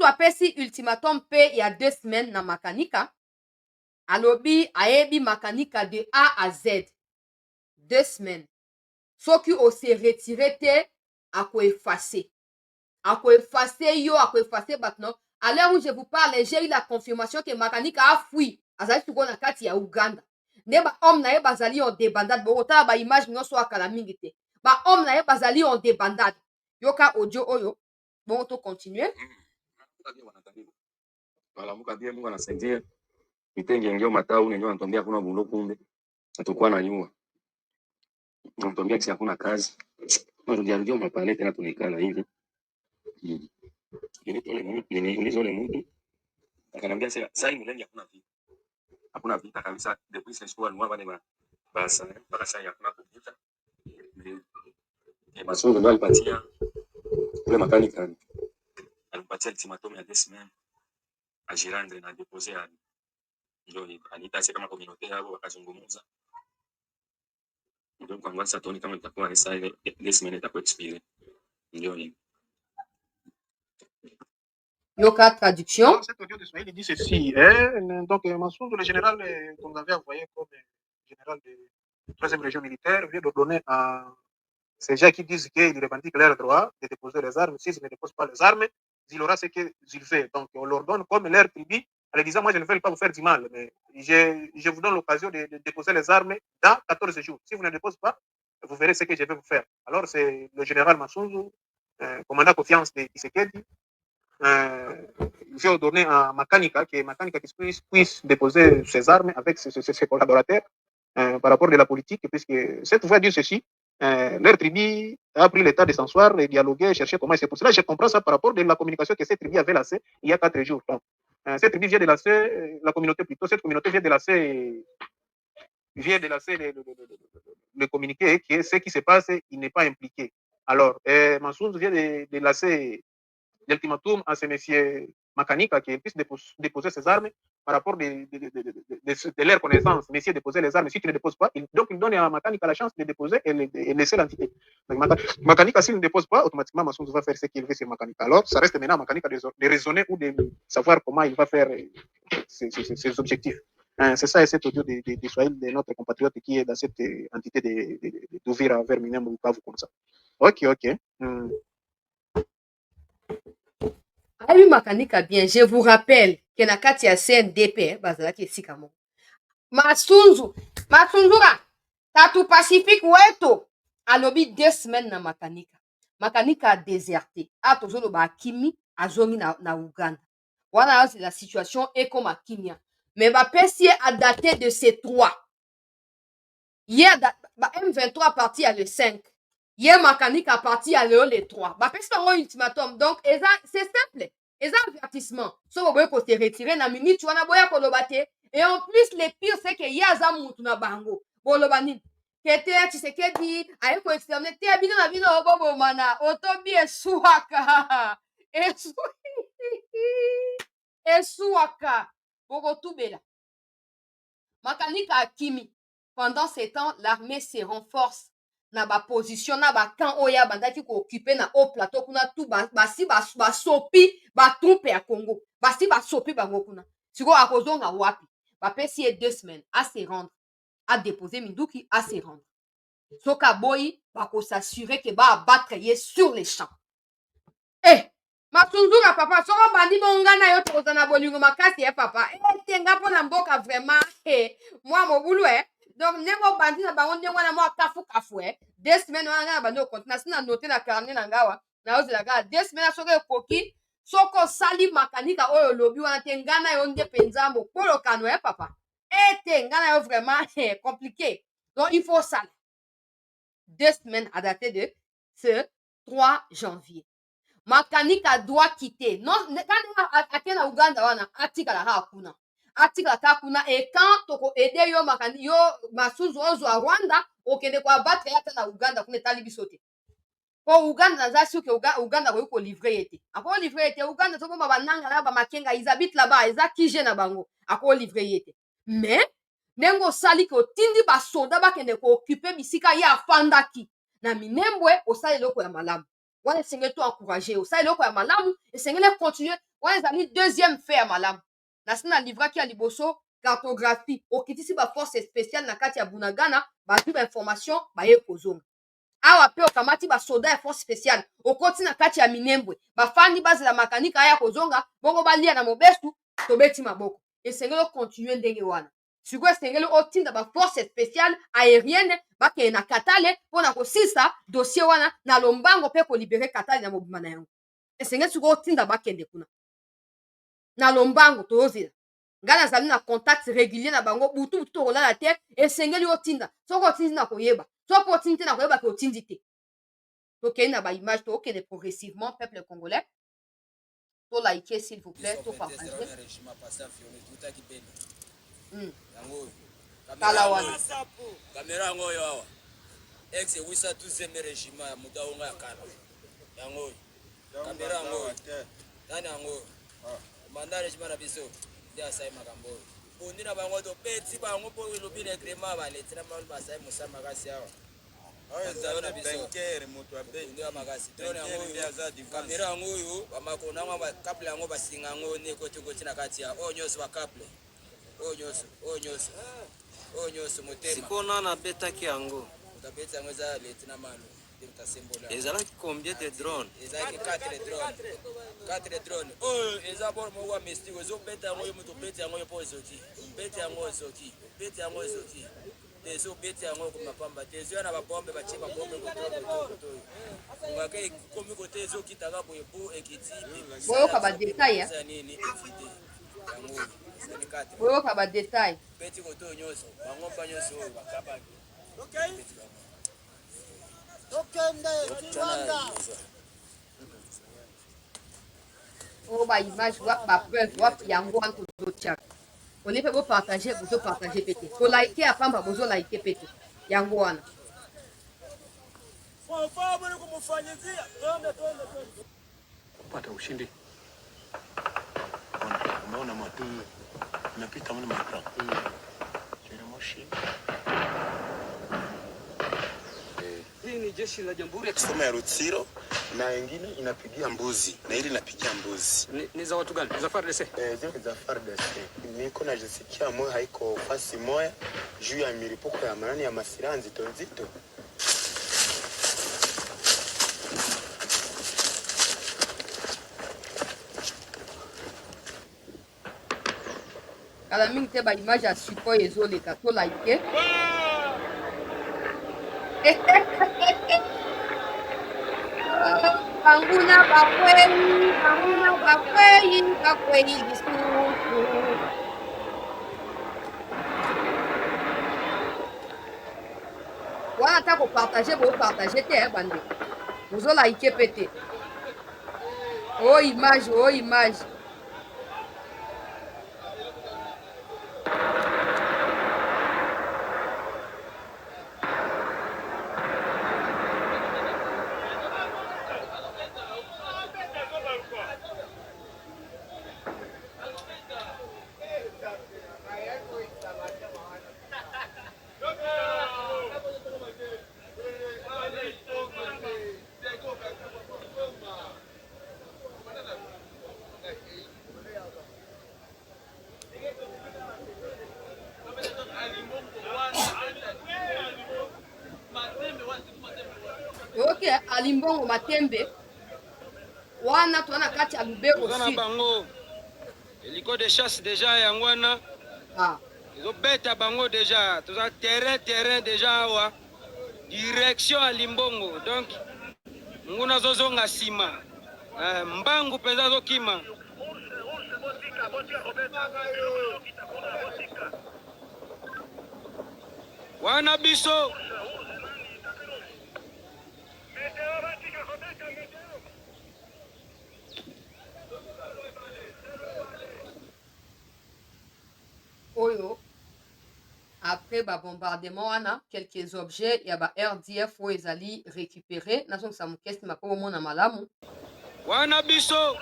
apesi ultimatum pe il y a 2 semaines na Makanika. Alobi aebi Makanika de A à Z. 2 semaines. Soki o se retiré te ako effacer. Ako effacer yo, ako effacer batno. À l'heure où je vous parle, j'ai eu la confirmation que Makanika a fui. Azali tuko na kati ya Uganda. Ne ba homme na ye bazali en débandade. Bota ba image nyonso akala mingi te. Ba homme na ye bazali en débandade. Yoka audio oyo. Bon, to continuer. Walamuka pia Mungu anasaidia. Mitenge ngeo matau ndio anatambia kuna bulo kumbe. Atakuwa na nyua. Anatambia kisi hakuna kazi. Ndio mapale tena tunikana hivi. Nilizole mtu. Akanambia sasa hivi mlengi hakuna vita. Hakuna vita kabisa. Depuis ce soir nous avons basa mpaka sasa hakuna vita. Masomo ndio alipatia kule makanika. Alipatia ultimatum ya 2 semaines. Ajirande na déposer à ndio anitase kama communauté yao wakazungumza. Ndio kwa ngwasa toni kama itakuwa ni saa ile 2 semaines itakuwa expire. Ndio ni Yoka traduction. Alors, cet audio de Swahili dit ceci. Donc, Massoud, le général qu'on avait envoyé comme général de 13e région militaire, vient de donner à ces gens qui disent qu'ils revendiquent leur droit de déposer les armes. S'ils ne déposent pas les armes, il aura ce qu'ils veulent. Donc, on leur donne comme leur tribu, en leur disant, moi, je ne veux pas vous faire du mal, mais je vous donne l'occasion de déposer les armes dans 14 jours. Si vous ne déposez pas, vous verrez ce que je vais vous faire. Alors, c'est le général Massoud, commandant confiance de Tshisekedi, il faut donner à Makanika qui puisse déposer ses armes avec ses collaborateurs par rapport de la politique, puisque cette fois dire ceci, leur tribu a pris l'état de s'asseoir et dialoguer, chercher comment c'est pour cela. Je comprends ça par rapport de la communication que cette tribu avait lancée il y a 4 jours. Donc, cette tribu vient de lancer, la communauté plutôt, cette communauté vient de lancer le communiqué que ce qui se passe, il n'est pas impliqué. Alors, Mansour vient de lancer l'ultimatum à ce monsieur Makanika qui puisse déposer ses armes par rapport de leur connaissance. Monsieur déposer les armes, si tu ne déposes pas, donc il donne à Makanika la chance de déposer et laisser l'entité. Makanika, s'il ne dépose pas, automatiquement Massoud va faire ce qu'il veut sur Makanika. Alors, ça reste maintenant à Makanika de raisonner ou de savoir comment il va faire ses objectifs. C'est ça, et cet audio de Swahili de notre compatriote qui est dans cette entité d'Ouvira vers Minem ou Bukavu comme ça. Ok. Ah oui, Makanika bien. Je vous rappelle que na kati ya CNDP, bazalaki esika moko. Masunzura, tatu Pacifique wetu. alobi 2 semaines na makanika. Makanika a déserté. A tozolo ba Kimi azongi na Uganda. Voilà la situation est comme à Kimia. Mais ba pesi a daté de ces 3. Hier ba M23 parti à le 5. Hier makanika a parti à le 3. Ba pesi bango ultimatum. Donc c'est simple. Et ça avertissement. So boye ko se retirer na minute wana boya ko lobate. Et en plus le pire c'est que yaza mutu na bango. Boloba nini? Kete Tshisekedi aye ko exterminer te bino na bino bobo mana otobi esuaka. Esuaka. Boko tubela. Makanika Akimi. Pendant ces temps, l'armée se renforce na ba position na ba camp oya bandaki ko occuper na au plateau kuna tout basi ba sopi ba trompe ya Congo. Basi ba sopi bango kuna. Siko akozonga wapi. Ba pesi 2 semaines à se rendre, à déposer Minduki, à se rendre. Soka boyi bako s'assurer que ba abattre ye sur les champs. Eh, matunzura papa soko bandi bonga na yo tokozana bolingo makasi ya papa. Tenga pona mboka vraiment. Moi mobulu donc nengo bandi na bango ndengo na moi kafu 2 semaines wana na bando continue sina noter na carnet na ngawa na ozi la ga 2 semaines soko ekoki soko sali makanika oyo lobi wana tenga na yo nde penza mokolo kano papa. Tenga na yo vraiment compliqué. Donc il faut ça. 2 semaines à dater de ce 3 janvier. Makanika doit quitter. Non, quand atena Uganda wana atika la hakuna. Atika la kuna et quand toko aider yo makani yo masuzu ozo a Rwanda okende kwa battre ya na Uganda kuna talibi sote. Ko Uganda nazashi ke Uganda ko livrer yete. Ako livrer yete Uganda to bomba bananga na ba makenga izabit là-bas eza kije na bango. Ako livrer yete. Mais nengo sali ko tindi ba soda ba kende ko occuper bisika ya fandaki. Na minembwe osali loko ya malamu. Wana esengeli to encourager osali eloko ya malamu esengeli continuer wana ezali deuxième fait ya malamu na sina livraki ya liboso cartographie okitisi ba force spéciale na kati ya Bunagana bazwi ba information baye kozonga awa pe okamati ba soda ya force spéciale okoti na kati ya Minembwe bafandi bazela makanika aya kozonga bongo balia na mobesu tobeti maboko esengeli continuer ndenge wana sikoyo esengeli otinda ba force spéciale aérienne bakende na Katale mpona kosisa dossier wana na lombango mpe kolibere Katale na mobima na yango esengeli sikoyo otinda bakende kuna na lombango tozela ngai nazali na contact régulier na bango butu tokolala te esengeli otinda soki otindi na koyeba soki otindi te na koyeba ke otindi te tokei na baimage tookende progressivement peuple congolais tolaike s'il vous plaît topartage kala wana kamera yango oyo awa ex ewisa 12e régiment ya mudaonga ya kala yango oyo kamera yango oyo nani yango oyo komanda régiment na biso nde asali makambo oyo bondi na bango topeti bango mpo elobi regrema baleti na bango basali mosala makasi awa kamera yango oyo bamakona yango bakaple yango basinga yango ne kotikoti na kati ya oyo nyonso bakaple oyo nyonso motema sikona nabetaki yango tabeti yango eza leti na mano ezalaki combien de drone ezalaki 4 drone oyo eza bor moko ya mystique ezobeta yango yo moto obeti yango yo mpo ezoki obeti yango ezoki tezo obeti yango komapamba tezo ya na babombe batie babombe kotoyo ngaka ekomi kote ezokitaka boye po ekiti boyoka badetail nini evide yango boyoka badetail beti koto nyonso bango mpa nyonso oyo bakabaki oyo baimage bapreuve wapi yango wana tozotiaka oni mpe bopartage bozopartage mpe te tolaike ya pamba bozolaike mpe te yango wana kupata ushindi. Umeona moto unapita mwana mapra moshi. Hii ni jeshi la Jamhuri kusema ya Rutsiro na wengine inapigia mbuzi na ili inapigia mbuzi. ni za watu gani? Za FARDC? Zile za FARDC. Niko najisikia moyo haiko fasi moya juu ya milipuko ya manani ya masira nzito nzito. kala mingi te baimage ya support ezoleka tolaike Banguna bakwei lisusu. Wana ta ko partager te bande. Vous like pété. Oh image. Ok, alimbongo matembe. Wana tuana kati ya Lubero Sud. Bango. Hélico de chasse déjà yangwana. Ah. Ils ont bête à bango déjà. Tout ça terrain déjà wa. Direction à Limbongo. Donc nguna zozonga sima. Mbangu peza zokima. Wana biso. Oyo. Après ba bombardement wana, quelques objets ya ba RDF oyo ezali récupéré nazo sa mukesti makoko mona malamu. Wana biso.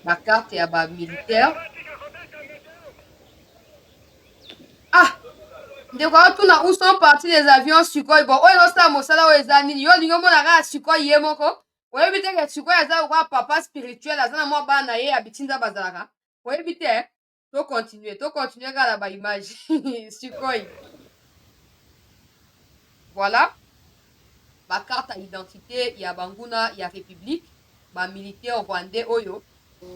Ba carte ya ba militaire. Ah! Ndeko tuna où sont partis les avions Sukhoi. Bon, oyo sta mosala oyo eza nini? Yo lingo mona ka Sukhoi ye moko. Oyebi te ke Sukhoi aza kwa papa spirituel aza na mwa bana ye abitinza bazalaka. Oyebi te? To continuer kala ba image. Sukhoi. Voilà. Ba carte à identité ya banguna ya République, ba militaire rwandais oyo.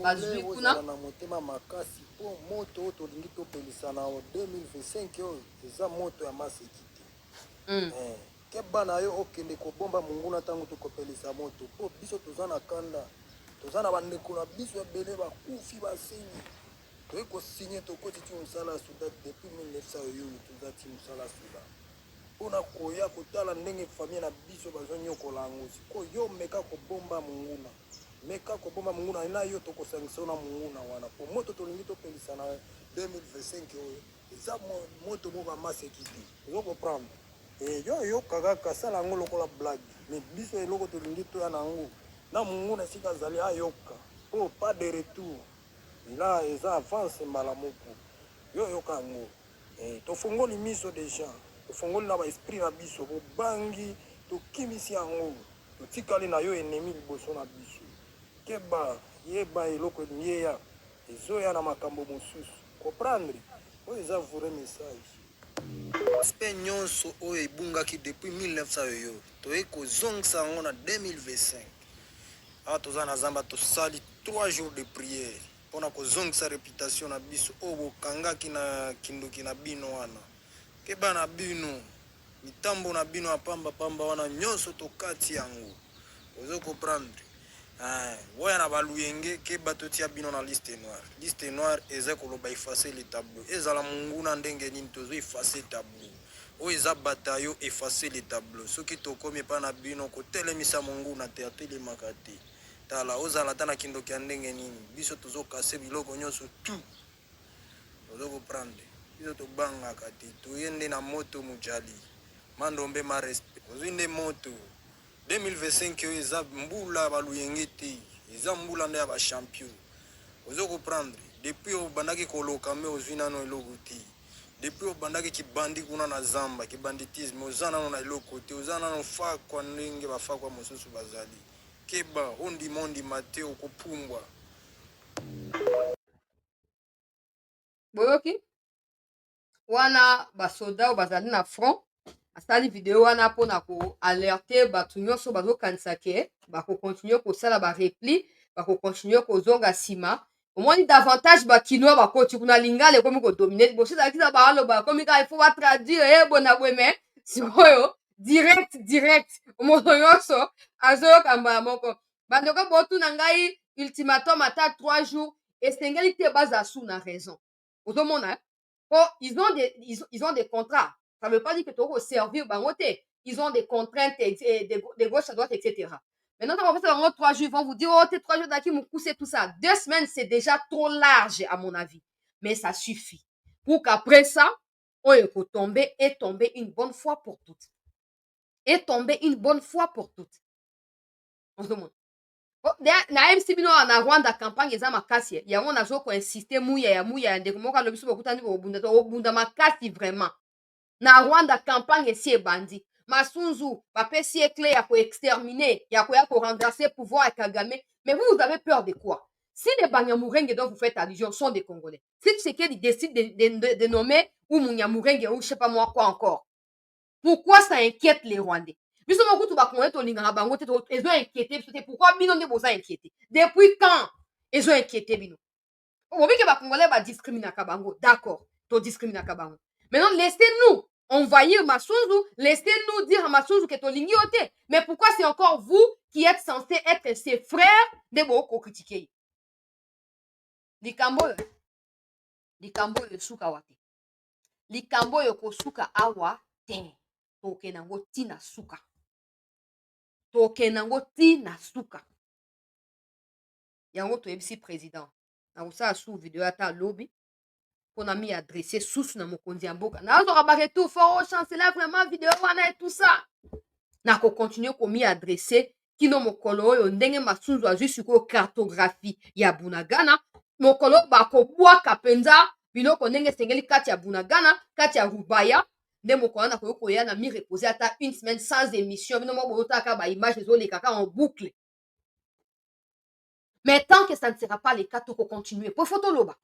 Bazui kuna na motema makasi po moto oyo tolingi topelisa na 2025 oyo eza moto ya maseki te. Ke bana yo okende kobomba monguna ntango tokopelisa moto po biso toza na kanda, toza na bandeko na biso ebele bakufi basenyi. Toye kosinye tokoti ti mosala ya suda depuis 1900 oyo toza ti mosala ya suda mpona koya kotala ndenge famille na biso bazonyokola yango. Sikoyo yo meka kobomba monguna, meka kobomba monguna na yo tokosangisa na monguna wana po moto tolingi topelisa na 2025 oyo eza moto moko amaseki te. Ozo comprendre? Yo yoka kaka sala yango lokola blague, mais biso eloko tolingi toya na yango na monguna esika azali ayoka po pas de retour. Là eza avance mbala moko yo yoka yango. Tofungoli miso deja, tofungoli na baesprit na biso bobangi tokimisi yango totikali na yo ennemi liboso na biso. Keba yeba eloko elingi eya ezoya na makambo mosusu comprendre oyo eza vrai message. Aspect nyonso oyo ebungaki depuis 1900 oyo toye kozongisa yango na 2025. Awa toza na zamba tosali 3 jours de prière mpona kozongisa réputation na biso oyo bokangaki na kindoki na bino wana. Keba na bino mitambo na bino ya pamba wana nyonso tokati yango ozo comprendre. Voya na baluyenge keba totia bino na liste noire eza koloba effacer le tableau ezala monguna ndenge nini tozo effacer tableau oyo eza batayo effacer le tableau soki tokomi epa na bino kotelemisa monguna te atelemaka te. Tala ozala ta na kindoki ya ndenge nini biso tozokase biloko nyonso tu ozo comprendre. Biso tobangaka te toyende na moto mujali mandombe ma respect ozwi nde moto 2025 oyo eza mbula baluyenge te eza mbula nde ya bachampion ozo comprendre. Depuis obandaki koloka me ozwi nano eloko te, depuis obandaki kibandi kuna na zamba kibanditisme oza nano na eloko te, oza nano fakwa ndenge bafakwa mosusu bazali. Keba ondima te okopumbwa. boyoki wana basoda oyo bazali na front asali video wana mpona koalerte bato nyonso bazokanisa ke bakokontinue kosala barepli bakokontinue kozonga nsima. omoni davantage bakinois bakoti kuna lingala ekomi kodomine liboso ezalaki za baaloba bakomi kaka ifo batraduire ye bona bwe me sikoyo direct moto nyonso azoyokamba moko bandeko botuna ngai ultimatum ata 3 jours esengeli te baza su na raison ozomona ils ont des contrats ça veut pas dire que tokoservir bango te ils ont des contraintes de gauche à droite etc. Maintenant, quand on fait 3 jours, ils vont vous dire, oh, t'es 3 jours d'acquis, mon coup, c'est tout ça. 2 semaines, c'est déjà trop large, à mon avis. Mais ça suffit. Pour qu'après ça, on peut tomber et tomber une bonne fois pour toutes. Et tomber une bonne fois pour toutes. On se demande. Na MC bino na Rwanda campagne eza makasi yango nazo ko insister muya ndeko moko alobi so bokutani bobunda makasi vraiment na Rwanda campagne esi ebandi Masunzu bapesi clé ya ko-exterminer ya koya ko-renverser pouvoir ya Kagame mais vous avez peur de quoi? Si les Banyamulenge dont vous faites allusion sont des Congolais, si Tshisekedi décide de nommer ou Munyamulenge ou je sais pas moi quoi encore, pourquoi ça inquiète les Rwandais? Biso mokutu ba Congolais tolingaka bango te ezo inquiété biso te pourquoi bino nde boza inquiété? Depuis quand ezo inquiété bino? Obi ke ba Congolais ba discriminaka bango, d'accord, to discriminaka bango. Maintenant laissez-nous envahir Masunzu, laissez-nous dire à Masunzu que tolingi ote. Mais pourquoi c'est encore vous qui êtes censé être ses frères de boko critiquer? Likambo yo suka wate. Likambo yo kosuka awa te. Toke nango tina suka. Toke nango tina suka. Yango to ebisi président. Na usa sous vidéo ata lobby. On a mis adressé sous na mokonzi ya mboka. Na zo rabare tout fort chancelier vraiment vidéo wana et tout ça. Na ko continuer ko mi adressé kino mokolo oyo ndenge Masunzu azwi siko cartographie ya Bunagana. Mokolo bako bwaka penza biloko ndenge sengeli kati ya Bunagana, kati ya Rubaya. Nde mokolo na koyoko ya na mi reposer ata une semaine sans émission. Bino mo botaka ba image zo les kaka en boucle. Mais tant que ça ne sera pas le cas, to ko continuer. Pour photo loba.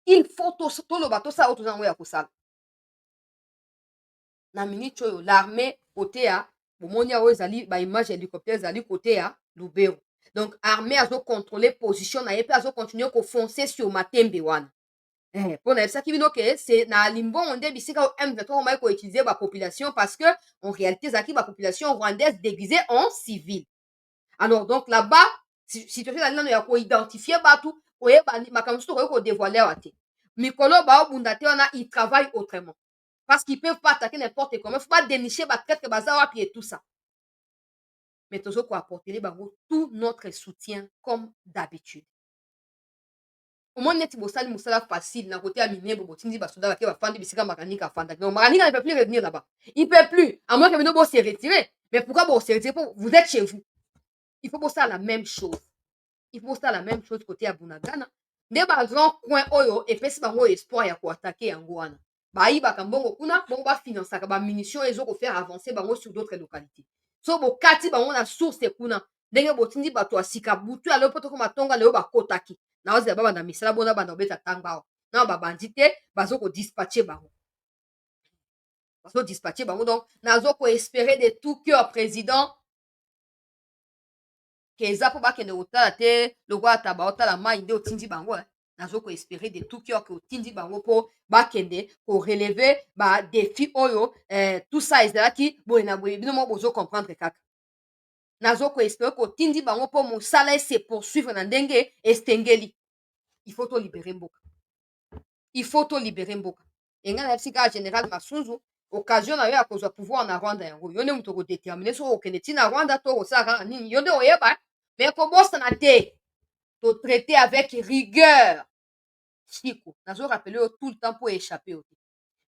Il faut tout le bateau ça autour d'envoyer à Kosal. Na minute oyo l'armée côté à Bomonia ozali ba image hélicoptère zali côté à Lubero. Donc armée a contrôler position na yepe a continuer ko foncer sur Matembe wana. Pour ça qui vino que c'est na limbo onde bisika au M23 on va ko utiliser ba population parce que en réalité zaki ba population rwandaise déguisée en civil. Alors donc là-bas situation là ya ko identifier batu ko dévoiler wate. Mikolo ba bunda te wana ils travaillent autrement. Parce qu'ils peuvent pas attaquer n'importe comment, il faut pas dénicher ba traite bazawa puis et tout ça. Mais toujours ko apporter les bango tout notre soutien comme d'habitude. Au moins net bosali musala facile na côté aminé bobo tindi ba soda ba fandi bisika makanika fanda. Non, makanika ne peut plus revenir là-bas. Il peut plus à moins que Bino bo se retirer. Mais pourquoi bo se retirer? Vous êtes chez vous. Il faut bosser la même chose. Il faut bosser la même chose côté à Bunagana. Nde ba grand coin oyo epesi bango espoir ya ko attaquer yango wana. Ba yiba kambongo kuna bongo ba financer ka ba munitions ezo ko faire avancer bango sur d'autres localités. So bo kati bango na source kuna ndenge botindi bato asika butu ya lopoto ko matonga leo ba kotaki. Na oze ba banda misala bona banda obeta tangba. Na ba bandite bazo ko dispatcher bango. Bazo dispatcher bango donc nazo ko espérer de tout cœur président keza po bakende otala te lokwa taba otala mai nde otindi bango nazo ko espérer de tout cœur que otindi bango po bakende ko relever ba défi oyo tout ça ezalaki boye na boye bino mo bozo comprendre kaka nazo ko espérer ko otindi bango po mosala se poursuivre na ndenge estengeli. Il faut to libérer mboka. Il faut to libérer mboka. Enga na sika général Masunzu occasion na yo ya kozwa pouvoir na Rwanda yango yo nde muto ko déterminer so okende ti na Rwanda to osaka nini yo nde oyeba mais ko bossa na te to traiter avec rigueur. Chico nazo rappeler tout le temps pour échapper au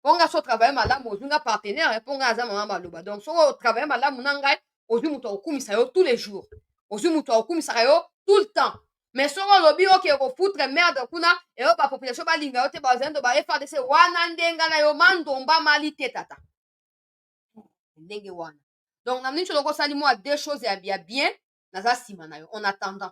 ponga so travailler malamu ozunga partenaire ponga aza mama maloba donc so travailler malamu na ngai ozwi muto okumisa yo tous les jours ozwi muto okumisa yo tout le temps. Mais so lobi oke ko foutre merde kuna et ba population ba linga yo te ba zendo ba FARDC wana ndenga na yo mandomba mali te tata ndenge wana. Donc na mnicho loko sali moi deux choses ya bien naza sima na yo en attendant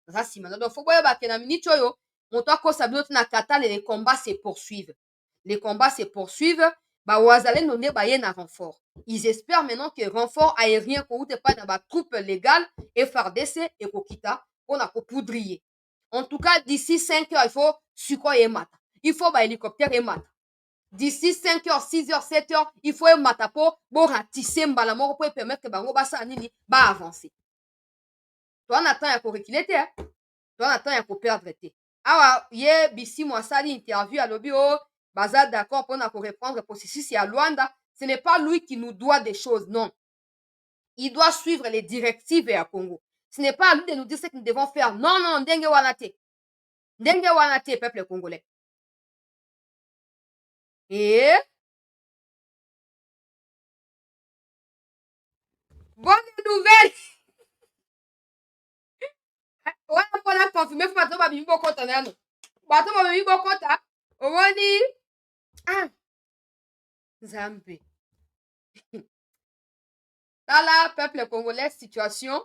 naza sima na donc faut boya ba ke na mnicho yo moto akosa bino na kata les combats se poursuivent. Les combats se poursuivent. Ba wazale nonde ba ye na renfort. Ils espèrent maintenant que renfort aérien ko ute pas dans ba troupe légale et FARDC et ko kita on a poudrier. En tout cas, d'ici 5 heures, il faut suko et mata. Il faut ba hélicoptère et mata. d'ici 5h, 6h, 7h, il faut un matapo pour ratisser mbala moko pour permettre que bango basa nini ba avancer. Toi on attend ya ko reculer te, toi on attend ya ko perdre te. Awa ye bisi mo sali interview à lobi o baza d'accord pour na ko reprendre processus ya Luanda, ce n'est pas lui qui nous doit des choses, non. Il doit suivre les directives à Congo. Ce n'est pas à lui de nous dire ce que nous devons faire. Non, non, ndenge wana te. Ndenge wana te, peuple congolais. Et bonne nouvelle. Wana mpona confirmer bato babimi bokota nano. Bato babimi bokota. Omoni. Ah. Nzambe. Tala peuple congolais situation.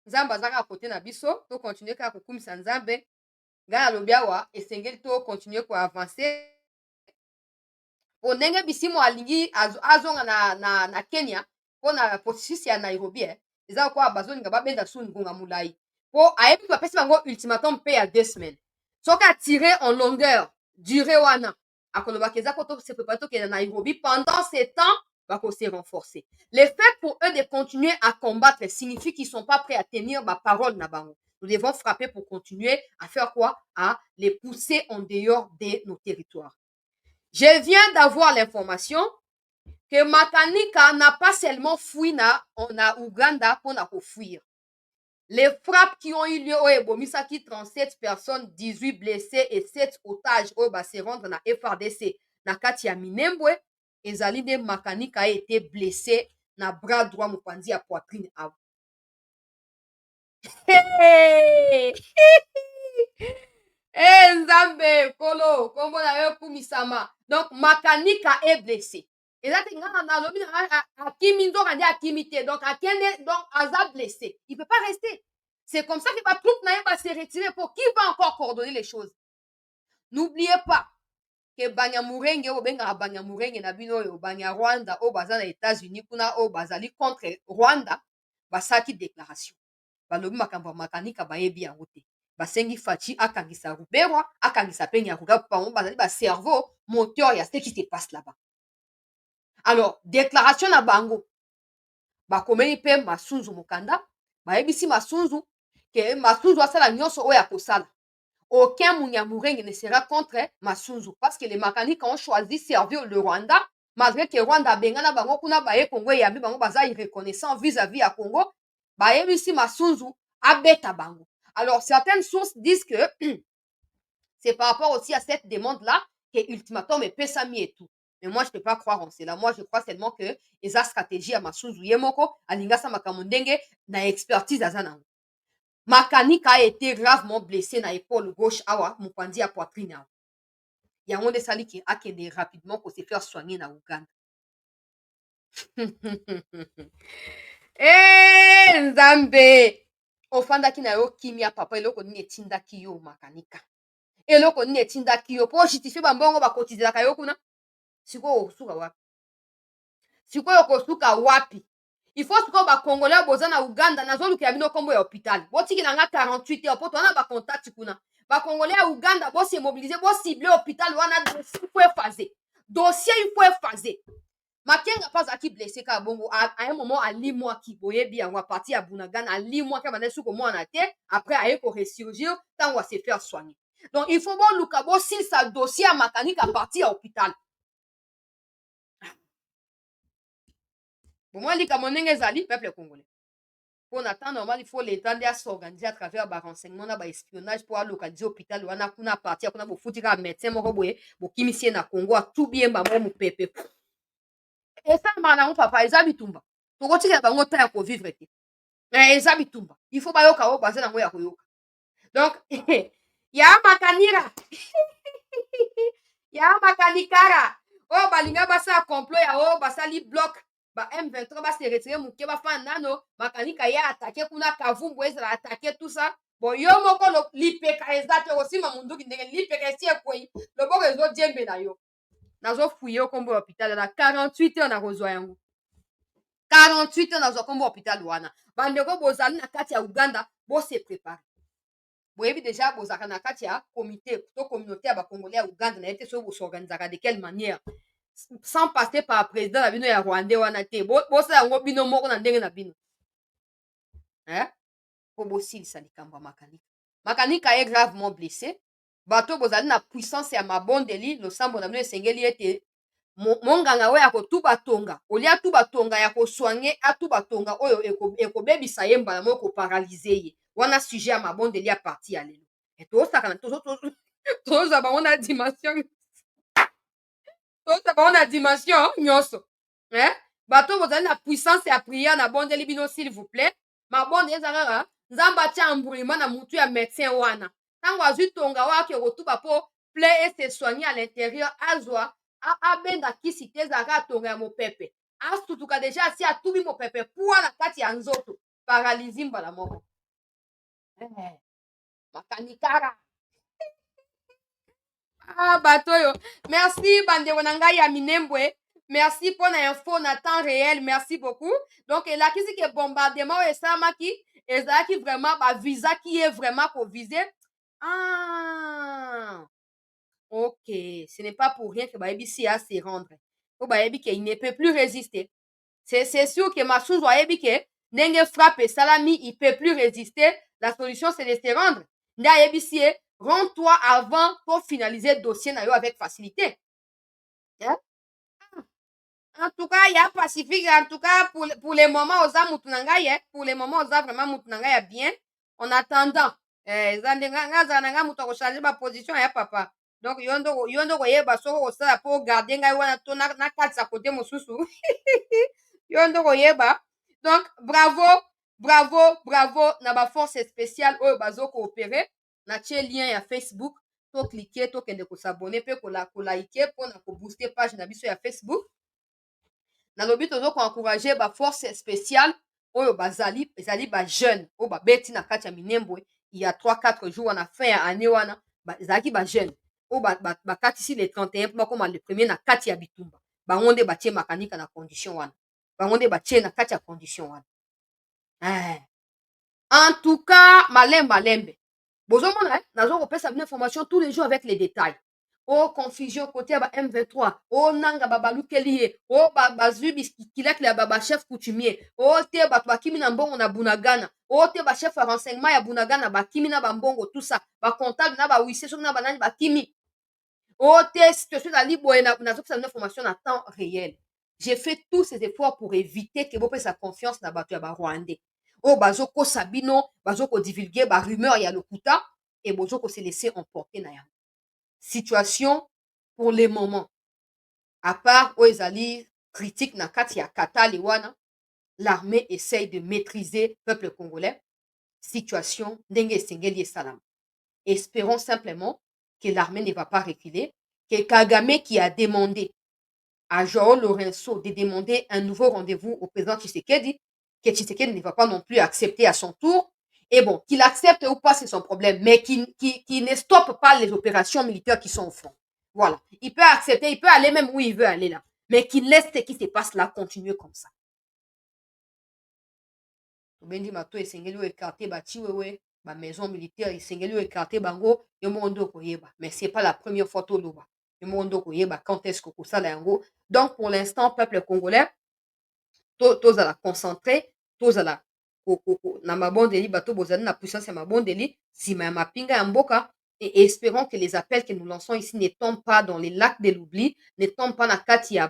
Nzambe azaka côté na biso, to continuer ka kokumisa Nzambe. Nga lobi awa esengeli to continuer ko avancer. Ndenge bisimo alingi azonga na Kenya pona processus ya Nairobi eza kwa bazolinga babenda su ngunga mulai po ayebi bapesi bango ultimatum mpe ya 2 semaines soki atire en longueur durée wana akolobaka eza koto se préparer tokenda Nairobi pendant ce temps bako se renforcer. Le fait pour eux de continuer à combattre signifie qu'ils sont pas prêts à tenir ma parole na bango. Nous devons frapper pour continuer à faire quoi? À les pousser en dehors de nos territoires. Je viens d'avoir l'information que Makanika n'a pas seulement fui na Ouganda pour na fuir. Les frappes qui ont eu lieu au Ebomisaki, 37 personnes, 18 blessés et 7 otages au se rendre na FRDC na kati ya Minembwe, ezali de Makanika a été blessé na bras droit mopanzi ya poitrine awa. Nzambe kolo kombo na yo kumisama. Donc Makanika est blessé. Et là na lobi na akimi nzoka ndi akimi te. Donc akende donc aza blessé. Il peut pas rester. C'est comme ça que ba troupe na va se retirer pour qui va encore coordonner les choses. N'oubliez pas que Banyamurenge o benga Banyamurenge na bino yo Banyarwanda o baza na États-Unis kuna o bazali contre Rwanda basaki déclaration. Balobi makambo Makanika bayebi yango te. Basengi Fachi akangisa Ruberwa, akangisa pe Nyaruga pango bazali ba cerveau moteur ya ce qui se passe là-bas. Alors, déclaration na bango. Bakomeli pe Masunzu Mokanda, bayebisi Masunzu que Masunzu asala nyonso oya kosala. Aucun Munyamurenge ne sera contre Masunzu parce que les Makanika ont choisi servir le Rwanda malgré que Rwanda bengana bango kuna baye Congo yambi bango baza irreconnaissant vis-à-vis à Congo. Bayebisi Masunzu abeta bango. Alors, certaines sources disent que c'est par rapport aussi à cette demande-là que ultimatum est pesami et tout. Mais moi, je ne peux pas croire en cela. Moi, je crois seulement que esa stratégie à Masunzu Yemoko, alingasa makamondenge, na expertise azana. Makanika a été gravement blessé na épaule gauche awa, mupandi à poitrine awa. Yango de sali qui a kende rapidement pour se faire soigner na Uganda. Nzambe! Ofandaki na yo kimia papa eloko nini etindaki yo Makanika. Eloko nini etindaki yo po justifier bambongo bakotizelaka yo kuna. Sikoyo osuka wapi? Sikoyo kosuka wapi? Il faut sikoyo bakongolais boza na Uganda nazoluka bino kombo ya hôpital. Botikela nga 48 heures po tona ba contact kuna. Bakongolais ya Uganda bo se mobiliser bo cibler hôpital wana dossier il faut effacer. Dossier il faut effacer. Makenga pas aki blessé ka bongo à un moment à 10 mois qui boyebi yango parti à Bunagana à 10 mois ka banesu ko mo na te après aye ko ressurgir tant on va se faire soigner. Donc il faut bon lukabo si sa dossier à Makanika à partir à hôpital. Pour moi li ka monenge zali peuple congolais. Pour attendre normal il faut l'état de s'organiser à travers ba renseignement na ba espionnage pour localiser hôpital wana kuna partir kuna bo futika médecin moko boye bo kimisie na Congo a tout bien ba mo pepe. Et ça, madame, papa, ils habitent tout bas. Tu vois, tu as pas temps pour vivre. Ils habitent tout bas. Il faut pas yoka au basé dans moya koyoka. Donc, ya makanira. Ya makanikara. Oh, balinga basa complot ya oh basali bloc. Ba M23 ba se retirer muke ba fa nano. Makanika ya attaquer kuna Kavumbu ezala attaquer tout ça. Bon, yo moko lo lipeka ezate aussi mamundu ki ndenge lipeka esi ekoi. Le boko ezo djembe na yo. Nazo fouillé au combo hôpital na 48 heures na kozwa yango 48 heures nazo kombo hôpital wana bandeko bozali na kati ya Uganda bo se préparer boyebi déjà bozaka na kati ya comité to communauté ya Congolais ya Uganda na ete so bosorganisaka de quelle manière sans passer par président na bino ya Rwandais wana te bosala yango bino moko na ndenge na bino po bosilisa likambo ya makanika est gravement blessé bato bozali na puissance ya mabondeli losambo na bino esengeli ete monganga oyo akotuba tonga olia atuba tonga ya koswange atuba tonga oyo ekobebisa ye mbala moko koparalyze ye wana sujet ya mabondeli ya parti ya lelo tozosaka tozwa bango na dimension nyonso bato bozali na puissance ya priere na bondeli bino s'il vous plaît mabonde eza kaka nzambe atia mburima na mutu ya médecin wana ntango azwi tonga oyo ake kotuba mpo plaie ese soigner à l'intérieur azwa abenga kisi te ezalaka atonga ya mopepe asutuka deja asi atubi mopepe pwa na kati ya nzoto paralysie mbala moko makanikara bato oyo merci bandeko na ngai ya minembwe merci mpona info na temps réel merci beaucoup donc elakisi ke bombardement oyo esalamaki ezalaki vraiment bavisaki ye vraiment kovise ok ce n'est pas pour rien que bayebisi à se rendre po bayebi ke il ne peut plus résister c'est sûr que Masuzu ayebi ke ndenge frappe esalami il peut plus résister la solution c'est de se rendre nde ayebisi ye rends-toi avant pour finaliser le dossier na yo avec facilité en tout cas ya pacifique en tout cas pour le moment oza mutu na ngai pour le moment oza vraiment mutu na ngai ya bien en attendant eza ndenge nga azala na ngai mutu akochange baposition ya papa donc yo ndo koyeba soko kosala mpo garde ngai wana to nakatisa kote mosusu yo ndo koyeba donc bravo na baforce spéciale oyo bazokoopere natie lien ya Facebook to cliquer tokende kosabone mpe kolike mpona kobooster page na biso ya Facebook nalobi tozokoencourage baforce spéciale oyo ezali bajeune oyo babeti na kati ya minembwe il y a 3-4 jours wana fin ya année wana ezalaki bajeune oyo bakatisi le 31 mpo bakoma le premier na kati ya bitumba bango nde batie makanika na condition wana bango nde batie na kati ya condition wana en tout cas malembe bozomona nazokopesa bino information tous les jours avec les détails confusion côté ya ba M23 nanga babalukeli ye bazwi biskilaki ya bachef coutumier te bato bakimi na mbongo na bunagana te bachef ya renseignement ya bunagana bakimi na bambongo tout ça bacontable na bawise soki na banani bakimi te situation ezali boye nazopesa bino information na temps réel j'ai fait tous ces efforts pour éviter ke bopesa confiance na bato ya barwandais bazokosa bino bazokodivulgue barumeur ya lokuta e bozokose laisser emporter na yango situation pour le moment à part oyo ezali critique na kati ya katali wana l'armée essaye de maîtriser peuple congolais situation ndenge esengeli esalama espérons simplement que l'armée ne va pas reculer que Kagame qui a demandé à Joao Lorenzo de demander un nouveau rendez-vous au président Tshisekedi, que Tshisekedi ne va pas non plus accepter à son tour. Et bon, qu'il accepte ou pas, c'est son problème, mais qu'il ne stoppe pas les opérations militaires qui sont au front. Voilà. Il peut accepter, il peut aller même où il veut aller là, mais qu'il laisse ce qui se passe là continuer comme ça. Bendi mato esengeli écarté bati wewe ba maison militaire esengeli écarté bango yo mondo koyeba, mais c'est pas la première fois to loba. Yo mondo koyeba quand est-ce que kosala yango. Donc pour l'instant peuple congolais tous à la concentrer, tous à la na mabondeli bato bozali na puissance ya mabondeli sima ya mapinga ya mboka et espérons que les appels que nous lançons ici ne tombent pas dans les lacs de l'oubli, ne tombent pas na kati ya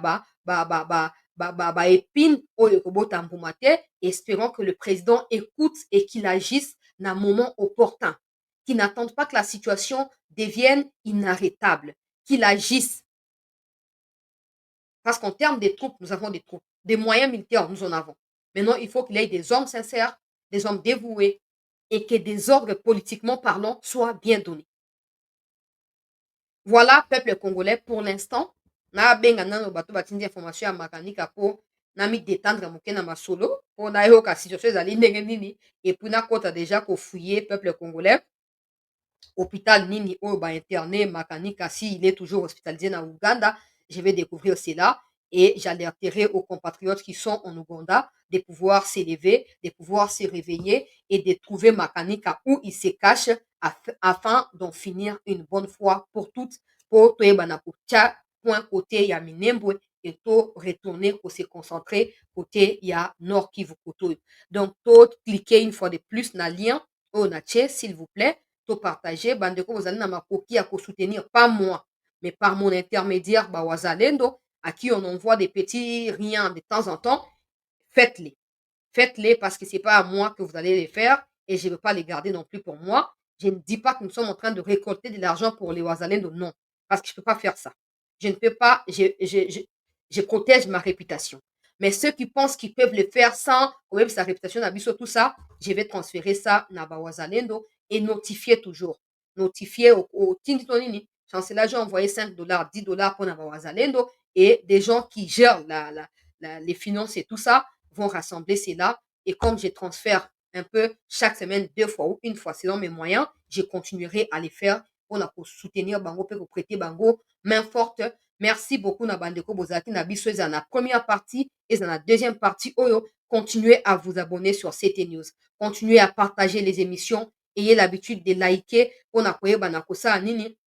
épine oyo kobota mbuma te. Espérons que le président écoute et qu'il agisse dans un moment opportun, qu'il n'attende pas que la situation devienne inarrêtable, qu'il agisse. Parce qu'en termes de troupes, nous avons des troupes. Des moyens militaires, nous en avons. Maintenant, il faut qu'il y ait des hommes sincères, des hommes dévoués, et que des ordres politiquement parlant soient bien donnés. Voilà, peuple congolais, pour l'instant. Na benga nano bato batindi information ya makanika po na mi détendre moke na masolo po na yoka situation ezali ndenge nini et puis na kota déjà ko fouiller peuple congolais hôpital nini oyo ba interné makanika si il est toujours hospitalisé na Uganda. Je vais découvrir cela et j'alerterai aux compatriotes qui sont en Ouganda de pouvoir s'élever, de pouvoir se réveiller et de trouver Makanika où il se cache afin d'en finir une bonne fois pour toutes, pour toyebana kotia point côté ya minembwe et to retourner pour se concentrer côté ya Nord Kivu koto. Donc to cliquer une fois de plus na lien au nache s'il vous plaît, to partager bandeko vous allez na makoki à soutenir pas moi mais par mon intermédiaire Bawazalendo à qui on envoie des petits riens de temps en temps. Faites-les. Faites-les parce que c'est pas à moi que vous allez les faire et je ne veux pas les garder non plus pour moi. Je ne dis pas que nous sommes en train de récolter de l'argent pour les Wazalendo, non, parce que je ne peux pas faire ça. Je ne peux pas, je protège ma réputation. Mais ceux qui pensent qu'ils peuvent le faire sans même sa réputation, tout ça, je vais transférer ça à Wazalendo et notifier toujours. Notifier au Tintonini. Chancelier, j'ai envoyé $5, $10 pour Wazalendo et des gens qui gèrent les finances et tout ça vont rassembler cela. Et comme je transfère un peu chaque semaine, 2 fois ou 1 fois selon mes moyens, je continuerai à les faire pour soutenir Bango, pour prêter Bango main forte. Merci beaucoup na bandeko bozaki na biso eza na première partie et na deuxième partie oyo. Continuez à vous abonner sur CT News. Continuez à partager les émissions. Ayez l'habitude de liker pour na koyeba na kosa nini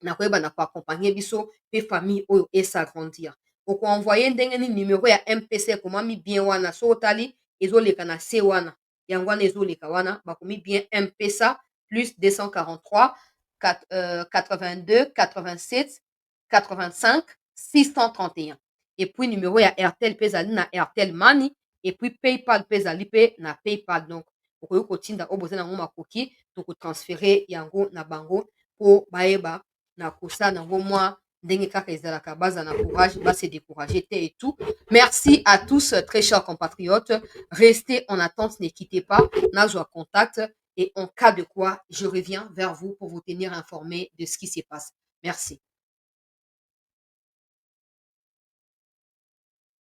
na koyeba na ko accompagner biso pe famille oyo et s'agrandir. Oko envoyer ndenge ni numéro ya MPC komami bien wana so otali ezoleka na C wana yango wana ezoleka wana bakomi bien MPSA plus 243 82 87 85 631 et puis numéro ya Airtel pe ezali na Airtel Money et puis PayPal pe ezali pe na PayPal. Donc okoki kotinda oyo boza nango makoki tokotransfere yango na bango po bayeba na kosa nango mwa ndenge kaka ezalaka baza na courage base décourager et tout. Merci à tous très chers compatriotes, restez en attente, ne quittez pas, nazwa contact et en cas de quoi je reviens vers vous pour vous tenir informé de ce qui se passe. Merci.